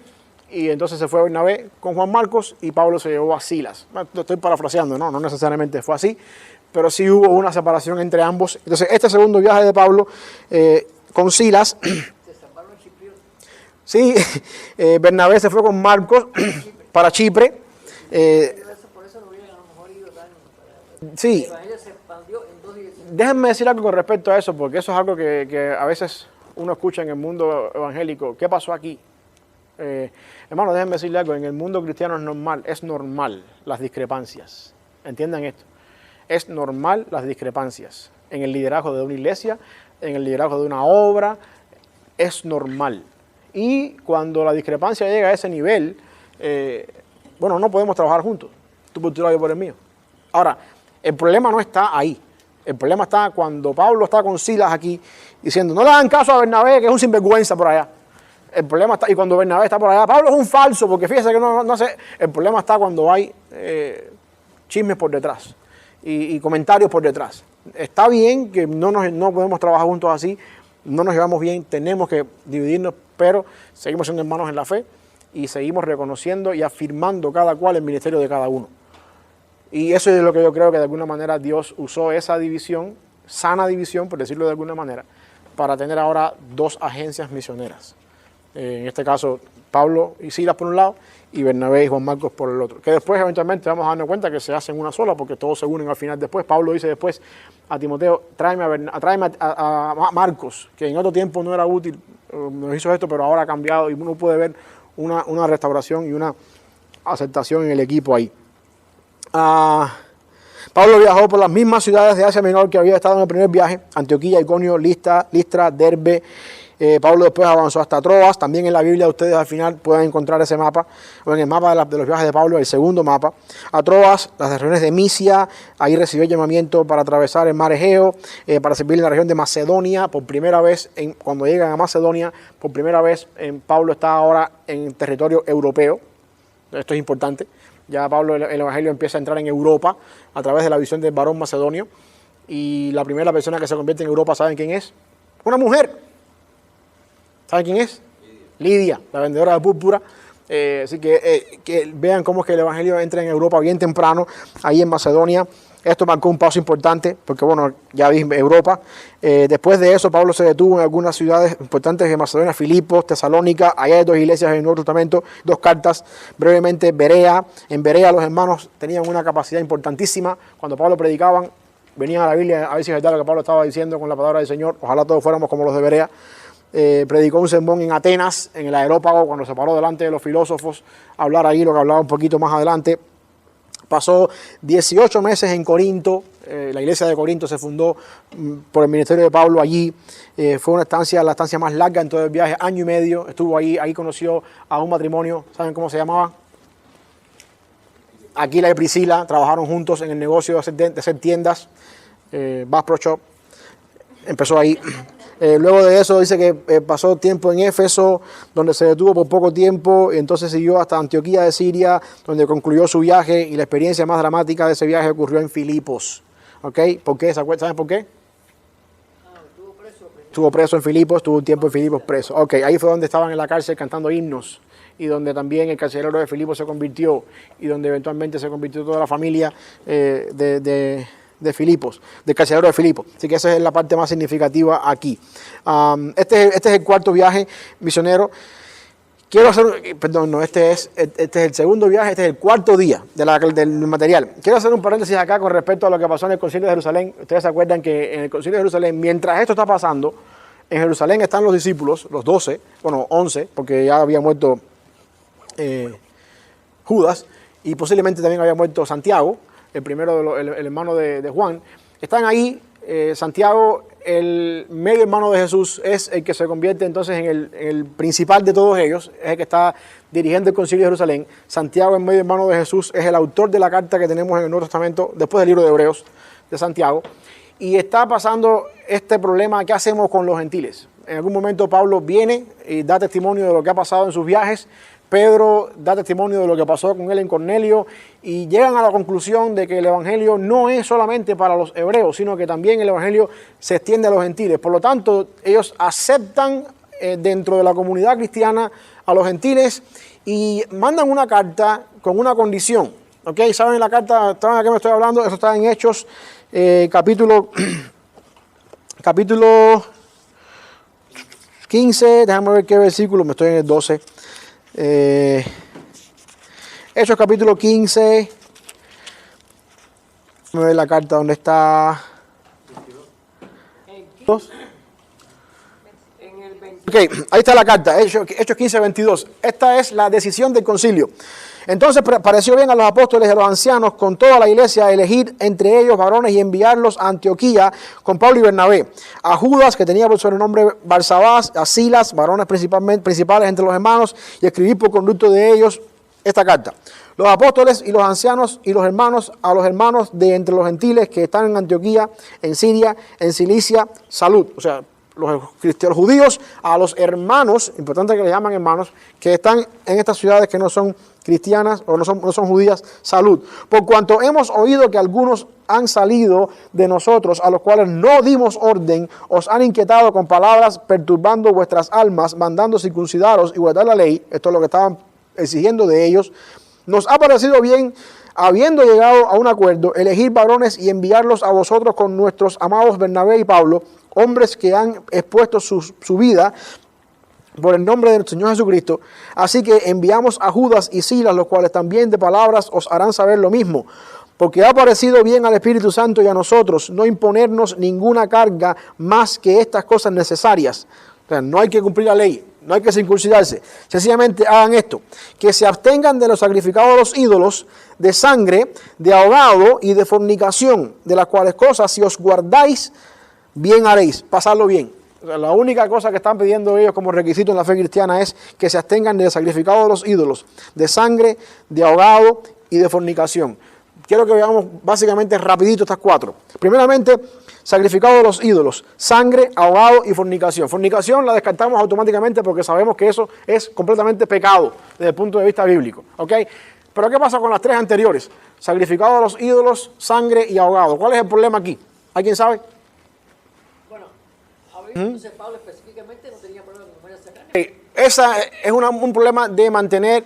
Speaker 1: Y entonces se fue Bernabé con Juan Marcos y Pablo se llevó a Silas. Lo estoy parafraseando, no necesariamente fue así, pero sí hubo una separación entre ambos. Entonces este segundo viaje de Pablo con Silas,
Speaker 3: Se salvaron los chipriotas.
Speaker 1: sí, Bernabé se fue con Marcos para Chipre.
Speaker 3: Por eso no hubieran a lo mejor ido tan...
Speaker 1: Sí.
Speaker 3: El evangelio se expandió en 2 direcciones.
Speaker 1: Déjenme decir algo con respecto a eso, porque eso es algo que a veces uno escucha en el mundo evangélico. ¿Qué pasó aquí? Hermano, déjenme decirle algo. En el mundo cristiano es normal las discrepancias. Entiendan esto. Es normal las discrepancias. En el liderazgo de una iglesia, en el liderazgo de una obra, es normal. Y cuando la discrepancia llega a ese nivel, bueno, no podemos trabajar juntos. Tú por tu lado, yo por el mío. Ahora, el problema no está ahí. El problema está cuando Pablo está con Silas aquí diciendo, no le hagan caso a Bernabé, que es un sinvergüenza por allá. El problema está, y cuando Bernabé está por allá, Pablo es un falso, porque fíjese que no hace. El problema está cuando hay chismes por detrás y comentarios por detrás. Está bien que no podemos trabajar juntos así, no nos llevamos bien, tenemos que dividirnos, pero seguimos siendo hermanos en la fe y seguimos reconociendo y afirmando cada cual el ministerio de cada uno. Y eso es lo que yo creo que de alguna manera Dios usó esa división, sana división, por decirlo de alguna manera, para tener ahora 2 agencias misioneras. En este caso, Pablo y Silas por un lado y Bernabé y Juan Marcos por el otro. Que después eventualmente vamos a darnos cuenta que se hacen una sola porque todos se unen al final después. Pablo dice después a Timoteo, tráeme a Marcos, que en otro tiempo no era útil, nos hizo esto, pero ahora ha cambiado y uno puede ver una restauración y una aceptación en el equipo ahí. Pablo viajó por las mismas ciudades de Asia Menor que había estado en el primer viaje: Antioquía, Iconio, Listra, Derbe. Pablo después avanzó hasta Troas. También en la Biblia ustedes al final pueden encontrar ese mapa, o en el mapa de los viajes de Pablo, el segundo mapa. A Troas, las regiones de Misia, ahí recibió el llamamiento para atravesar el mar Egeo, para servir en la región de Macedonia. Por primera vez, cuando llegan a Macedonia, por primera vez Pablo está ahora en territorio europeo. Esto es importante. Ya Pablo, el evangelio empieza a entrar en Europa a través de la visión del varón macedonio. Y la primera persona que se convierte en Europa, ¿saben quién es? Una mujer. ¿Saben quién es? Lidia, la vendedora de púrpura. Así que vean cómo es que el evangelio entra en Europa bien temprano, ahí en Macedonia. Esto marcó un paso importante porque, bueno, ya vi Europa. Después de eso, Pablo se detuvo en algunas ciudades importantes de Macedonia, Filipos, Tesalónica. Allá hay 2 iglesias en el Nuevo Testamento, 2 cartas. Brevemente, Berea. En Berea los hermanos tenían una capacidad importantísima. Cuando Pablo predicaban, venían a la Biblia a ver si es verdad lo que Pablo estaba diciendo con la palabra del Señor. Ojalá todos fuéramos como los de Berea. Predicó un sermón en Atenas, en el Areópago, cuando se paró delante de los filósofos a hablar ahí, lo que hablaba un poquito más adelante. Pasó 18 meses en Corinto. La iglesia de Corinto se fundó por el ministerio de Pablo allí. Fue la estancia más larga en todo el viaje, 1 año y medio. Estuvo ahí conoció a un matrimonio. ¿Saben cómo se llamaba? Aquila y Priscila trabajaron juntos en el negocio de hacer tiendas. Bass Pro Shop. Empezó ahí. Luego de eso dice que pasó tiempo en Éfeso, donde se detuvo por poco tiempo, y entonces siguió hasta Antioquía de Siria, donde concluyó su viaje, y la experiencia más dramática de ese viaje ocurrió en Filipos. ¿Ok? ¿Por qué? ¿Saben por qué? Estuvo preso en Filipos, estuvo un tiempo en Filipos preso. Ok, ahí fue donde estaban en la cárcel cantando himnos, y donde también el carcelero de Filipos se convirtió, y donde eventualmente se convirtió toda la familia de Filipos, del carcelero de Filipos. Así que esa es la parte más significativa aquí. Este es el 4º viaje misionero. Este es el segundo viaje, este es el 4º día del material. Quiero hacer un paréntesis acá con respecto a lo que pasó en el Concilio de Jerusalén. Ustedes se acuerdan que en el Concilio de Jerusalén, mientras esto está pasando, en Jerusalén están los discípulos, los 12, bueno, 11, porque ya había muerto Judas, y posiblemente también había muerto Santiago, el primero, el hermano de Juan. Están ahí. Santiago, el medio hermano de Jesús, es el que se convierte entonces en el principal de todos ellos, es el que está dirigiendo el Concilio de Jerusalén. Santiago, el medio hermano de Jesús, es el autor de la carta que tenemos en el Nuevo Testamento, después del libro de Hebreos, de Santiago. Y está pasando este problema: ¿qué hacemos con los gentiles? En algún momento Pablo viene y da testimonio de lo que ha pasado en sus viajes. Pedro da testimonio de lo que pasó con él en Cornelio, y llegan a la conclusión de que el evangelio no es solamente para los hebreos, sino que también el evangelio se extiende a los gentiles. Por lo tanto, ellos aceptan dentro de la comunidad cristiana a los gentiles y mandan una carta con una condición. ¿Ok? ¿Saben la carta? ¿Saben a qué me estoy hablando? Eso está en Hechos, capítulo 15. Déjame ver qué versículo, me estoy en el 12. Hechos capítulo 15. Déjame ver la carta donde está. Ok, ahí está la carta, Hechos 15, 22. Esta es la decisión del concilio. Entonces pareció bien a los apóstoles y a los ancianos con toda la iglesia elegir entre ellos varones y enviarlos a Antioquía con Pablo y Bernabé, a Judas, que tenía por sobrenombre Barsabás, a Silas, varones principales entre los hermanos, y escribir por conducto de ellos esta carta. Los apóstoles y los ancianos y los hermanos, a los hermanos de entre los gentiles que están en Antioquía, en Siria, en Cilicia, salud. O sea, los judíos a los hermanos, importante que le llaman hermanos, que están en estas ciudades que no son cristianas o no son judías, salud. Por cuanto hemos oído que algunos han salido de nosotros, a los cuales no dimos orden, os han inquietado con palabras, perturbando vuestras almas, mandando circuncidaros y guardar la ley. Esto es lo que estaban exigiendo de ellos. Nos ha parecido bien, habiendo llegado a un acuerdo, elegir varones y enviarlos a vosotros con nuestros amados Bernabé y Pablo, hombres que han expuesto su vida por el nombre de nuestro Señor Jesucristo. Así que enviamos a Judas y Silas, los cuales también de palabras os harán saber lo mismo. Porque ha parecido bien al Espíritu Santo y a nosotros no imponernos ninguna carga más que estas cosas necesarias. O sea, no hay que cumplir la ley, no hay que circuncidarse. Sencillamente hagan esto: que se abstengan de los sacrificados a los ídolos, de sangre, de ahogado y de fornicación, de las cuales cosas si os guardáis, bien haréis, pasarlo bien. O sea, la única cosa que están pidiendo ellos como requisito en la fe cristiana es que se abstengan de sacrificados de los ídolos, de sangre, de ahogado y de fornicación. Quiero que veamos básicamente rapidito estas 4. Primeramente, sacrificado de los ídolos, sangre, ahogado y fornicación. Fornicación la descartamos automáticamente porque sabemos que eso es completamente pecado desde el punto de vista bíblico. ¿Ok? Pero ¿qué pasa con las 3 anteriores? Sacrificado de los ídolos, sangre y ahogado. ¿Cuál es el problema aquí? ¿Alguien sabe?
Speaker 3: Entonces Pablo específicamente no tenía problema con comer esa carne.
Speaker 1: Esa es un problema de mantener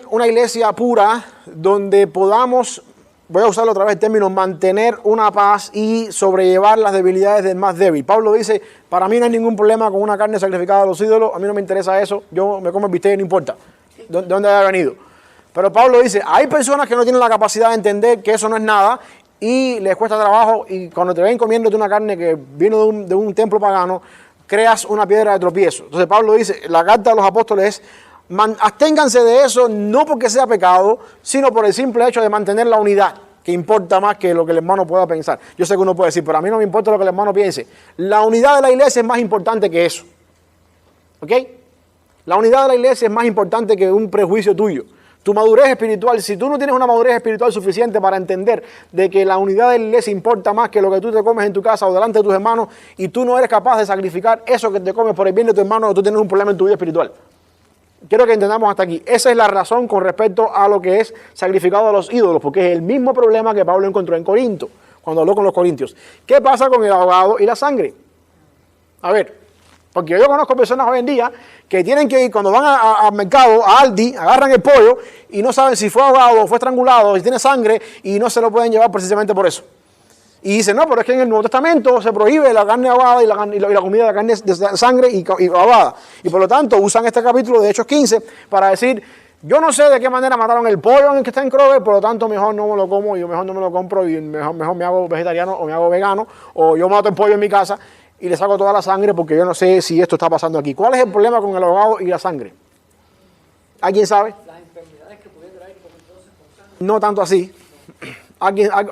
Speaker 1: una iglesia pura donde podamos voy a usar otra vez el término, mantener una paz y sobrellevar las debilidades del más débil. Pablo dice, para mí no hay ningún problema con una carne sacrificada a los ídolos, a mí no me interesa eso, yo me como el bistec y no importa de dónde haya venido. Pero Pablo dice, hay personas que no tienen la capacidad de entender que eso no es nada y les cuesta trabajo, y cuando te ven comiéndote una carne que vino de un templo pagano, creas una piedra de tropiezo. Entonces Pablo dice, la carta de los apóstoles es, absténganse de eso, no porque sea pecado, sino por el simple hecho de mantener la unidad, que importa más que lo que el hermano pueda pensar. Yo sé que uno puede decir, pero a mí no me importa lo que el hermano piense. La unidad de la iglesia es más importante que eso. ¿Ok? La unidad de la iglesia es más importante que un prejuicio tuyo. Tu madurez espiritual, si tú no tienes una madurez espiritual suficiente para entender de que la unidad de la iglesia importa más que lo que tú te comes en tu casa o delante de tus hermanos, y tú no eres capaz de sacrificar eso que te comes por el bien de tu hermano, tú tienes un problema en tu vida espiritual. Quiero que entendamos hasta aquí. Esa es la razón con respecto a lo que es sacrificado a los ídolos, porque es el mismo problema que Pablo encontró en Corinto, cuando habló con los corintios. ¿Qué pasa con el ahogado y la sangre? A ver, porque yo conozco personas hoy en día que tienen que ir, cuando van al mercado, a Aldi, agarran el pollo y no saben si fue ahogado o fue estrangulado, si tiene sangre, y no se lo pueden llevar precisamente por eso. Y dicen, no, pero es que en el Nuevo Testamento se prohíbe la carne ahogada y la comida de carne de sangre y ahogada. Y por lo tanto usan este capítulo de Hechos 15 para decir, yo no sé de qué manera mataron el pollo en el que está en Kroger, por lo tanto mejor no me lo como, yo mejor no me lo compro y mejor me hago vegetariano o me hago vegano, o yo mato el pollo en mi casa y le saco toda la sangre porque yo no sé si esto está pasando aquí. ¿Cuál es el problema con el ahogado y la sangre? ¿Alguien sabe?
Speaker 3: Las enfermedades que puede traer por entonces con sangre.
Speaker 1: No tanto así.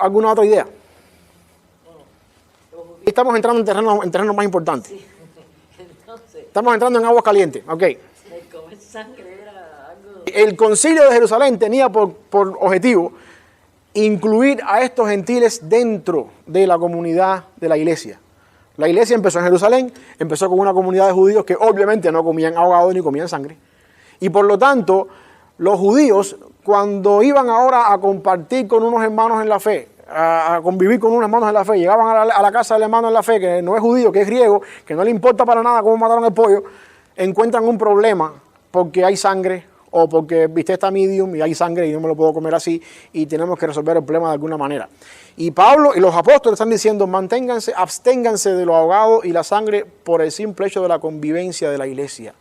Speaker 1: ¿Alguna otra idea? Estamos entrando en terrenos más importantes.
Speaker 3: Sí. Entonces,
Speaker 1: Estamos entrando en aguas calientes. Ok.
Speaker 3: el comer sangre era algo...
Speaker 1: El concilio de Jerusalén tenía por objetivo incluir a estos gentiles dentro de la comunidad de la iglesia. La iglesia empezó en Jerusalén, empezó con una comunidad de judíos que obviamente no comían ahogado ni comían sangre. Y por lo tanto, los judíos, cuando iban ahora a compartir con unos hermanos en la fe, a convivir con unos hermanos en la fe, llegaban a la casa del hermano en la fe, que no es judío, que es griego, que no le importa para nada cómo mataron el pollo, encuentran un problema porque hay sangre o porque viste está medium y hay sangre y no me lo puedo comer así y tenemos que resolver el problema de alguna manera. Y Pablo y los apóstoles están diciendo, absténganse de lo ahogado y la sangre por el simple hecho de la convivencia de la iglesia,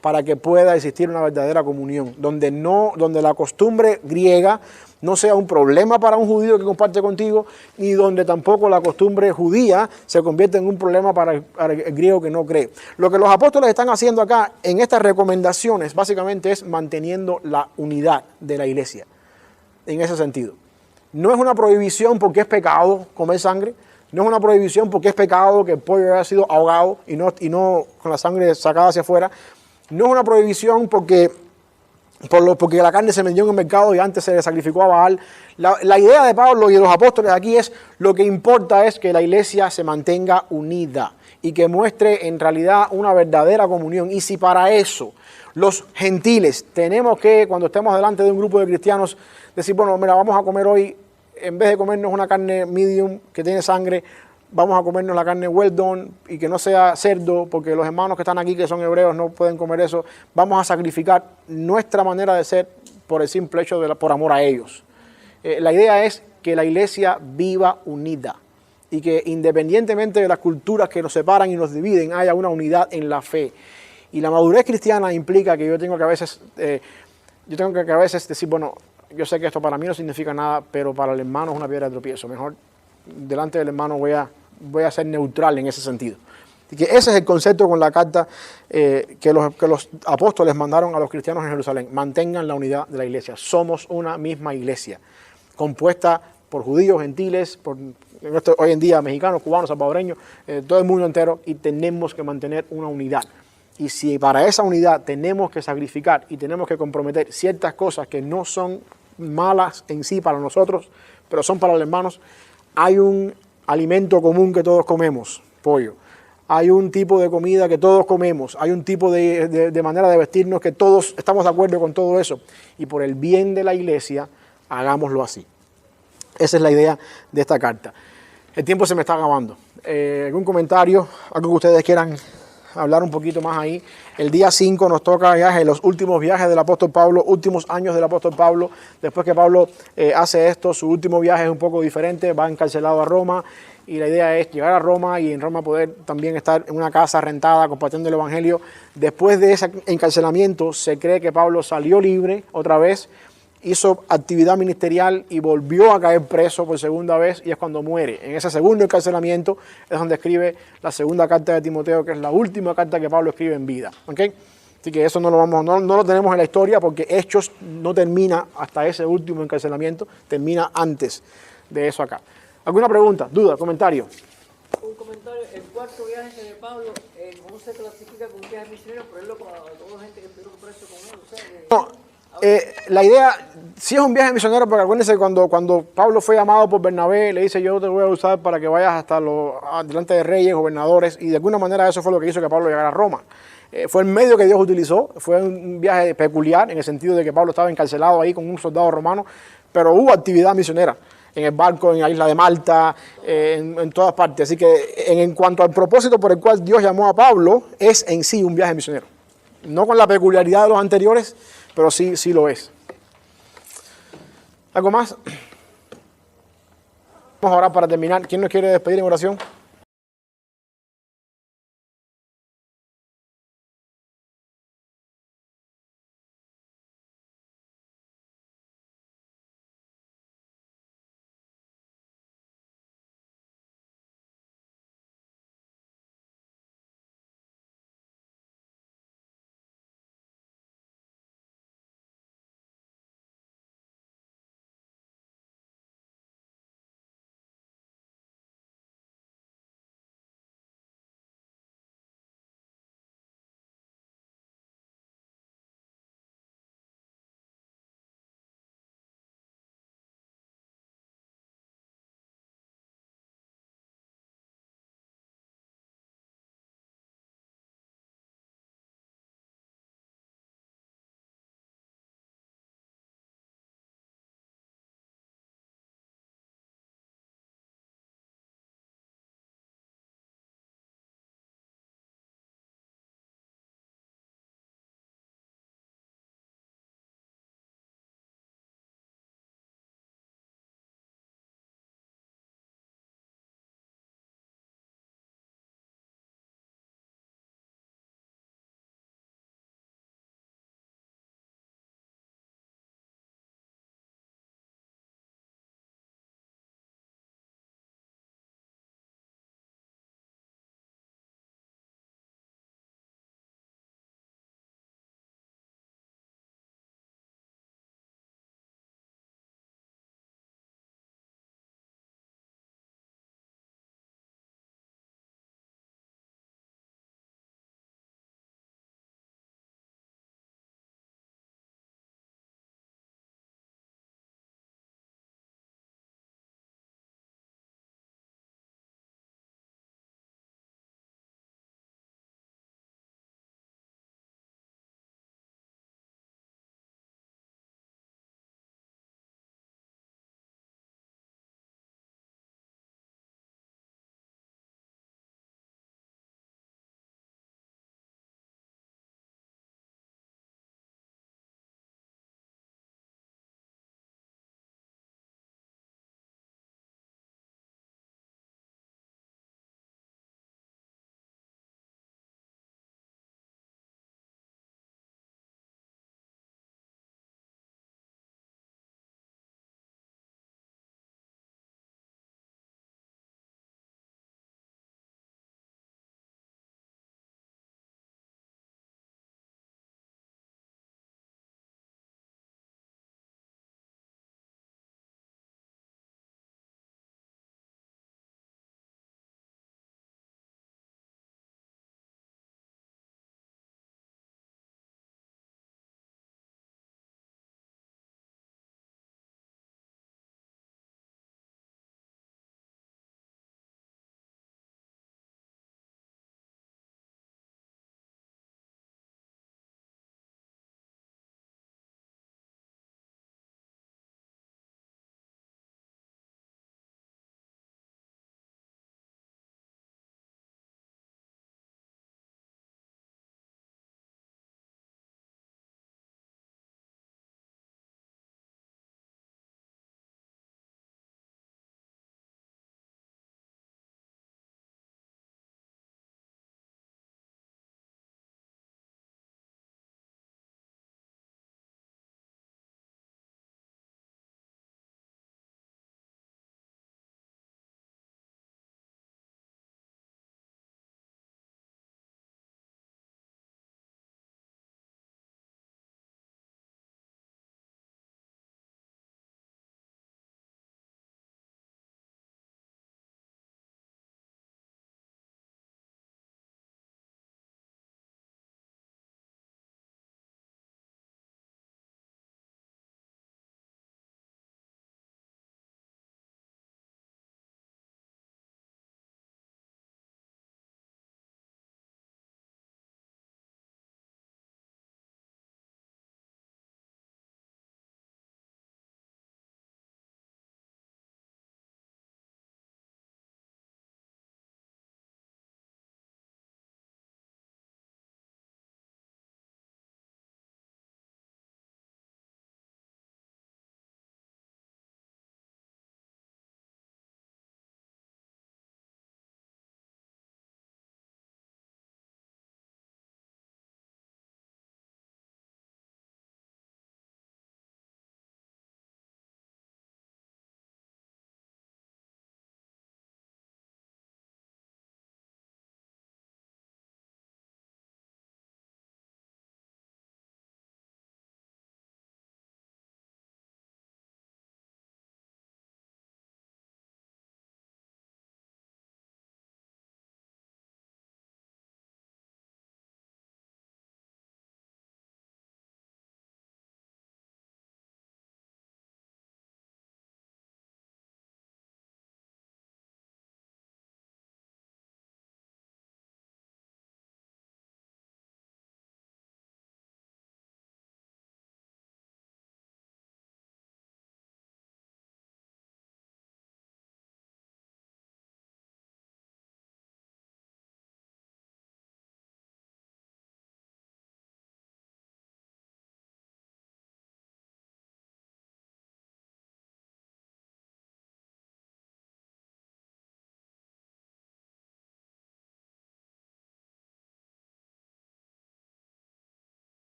Speaker 1: para que pueda existir una verdadera comunión, donde la costumbre griega no sea un problema para un judío que comparte contigo, ni donde tampoco la costumbre judía se convierte en un problema para el griego que no cree. Lo que los apóstoles están haciendo acá en estas recomendaciones básicamente es manteniendo la unidad de la iglesia, en ese sentido. No es una prohibición porque es pecado comer sangre, no es una prohibición porque es pecado que el pollo haya sido ahogado y no con la sangre sacada hacia afuera. No es una prohibición porque la carne se vendió en el mercado y antes se le sacrificó a Baal. La idea de Pablo y de los apóstoles aquí es, lo que importa es que la iglesia se mantenga unida y que muestre en realidad una verdadera comunión. Y si para eso los gentiles tenemos que, cuando estemos delante de un grupo de cristianos, decir, bueno, mira, vamos a comer hoy, en vez de comernos una carne medium que tiene sangre, vamos a comernos la carne well done y que no sea cerdo, porque los hermanos que están aquí, que son hebreos, no pueden comer eso. Vamos a sacrificar nuestra manera de ser por el simple hecho por amor a ellos. La idea es que la iglesia viva unida y que independientemente de las culturas que nos separan y nos dividen, haya una unidad en la fe. Y la madurez cristiana implica que yo tengo que a veces decir, bueno, yo sé que esto para mí no significa nada, pero para el hermano es una piedra de tropiezo. Mejor delante del hermano voy a ser neutral en ese sentido. Y que ese es el concepto con la carta que los apóstoles mandaron a los cristianos en Jerusalén. Mantengan la unidad de la iglesia. Somos una misma iglesia, compuesta por judíos, gentiles, hoy en día mexicanos, cubanos, salvadoreños, todo el mundo entero, y tenemos que mantener una unidad. Y si para esa unidad tenemos que sacrificar y tenemos que comprometer ciertas cosas que no son malas en sí para nosotros, pero son para los hermanos, hay un alimento común que todos comemos, pollo. Hay un tipo de comida que todos comemos, hay un tipo de manera de vestirnos que todos estamos de acuerdo con todo eso. Y por el bien de la iglesia, hagámoslo así. Esa es la idea de esta carta. El tiempo se me está acabando. ¿Algún comentario? ¿Algo que ustedes quieran hablar un poquito más ahí. El día 5 nos toca viaje, los últimos viajes del apóstol Pablo, últimos años del apóstol Pablo. Después que Pablo hace esto, su último viaje es un poco diferente, va encarcelado a Roma y la idea es llegar a Roma y en Roma poder también estar en una casa rentada compartiendo el evangelio. Después de ese encarcelamiento se cree que Pablo salió libre otra vez, hizo actividad ministerial y volvió a caer preso por segunda vez y es cuando muere. En ese segundo encarcelamiento es donde escribe la segunda carta de Timoteo, que es la última carta que Pablo escribe en vida. ¿Okay? Así que eso no lo tenemos en la historia porque Hechos no termina hasta ese último encarcelamiento, termina antes de eso acá. ¿Alguna pregunta, duda, comentario?
Speaker 3: Un comentario, el cuarto viaje de Pablo, ¿cómo se clasifica como un viaje misionero? Por ejemplo, para toda la gente que estuvieron presos con él, o sea,
Speaker 1: No, la idea, sí es un viaje misionero, porque acuérdense cuando Pablo fue llamado por Bernabé, le dice yo te voy a usar para que vayas hasta delante de reyes, gobernadores, y de alguna manera eso fue lo que hizo que Pablo llegara a Roma. Fue el medio que Dios utilizó, fue un viaje peculiar en el sentido de que Pablo estaba encarcelado ahí con un soldado romano, pero hubo actividad misionera en el barco, en la isla de Malta, en todas partes. Así que en cuanto al propósito por el cual Dios llamó a Pablo, es en sí un viaje misionero. No con la peculiaridad de los anteriores, pero sí lo es. ¿Algo más? Vamos a orar para terminar. ¿Quién nos quiere despedir en oración?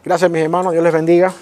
Speaker 1: Gracias, mis hermanos. Dios les bendiga.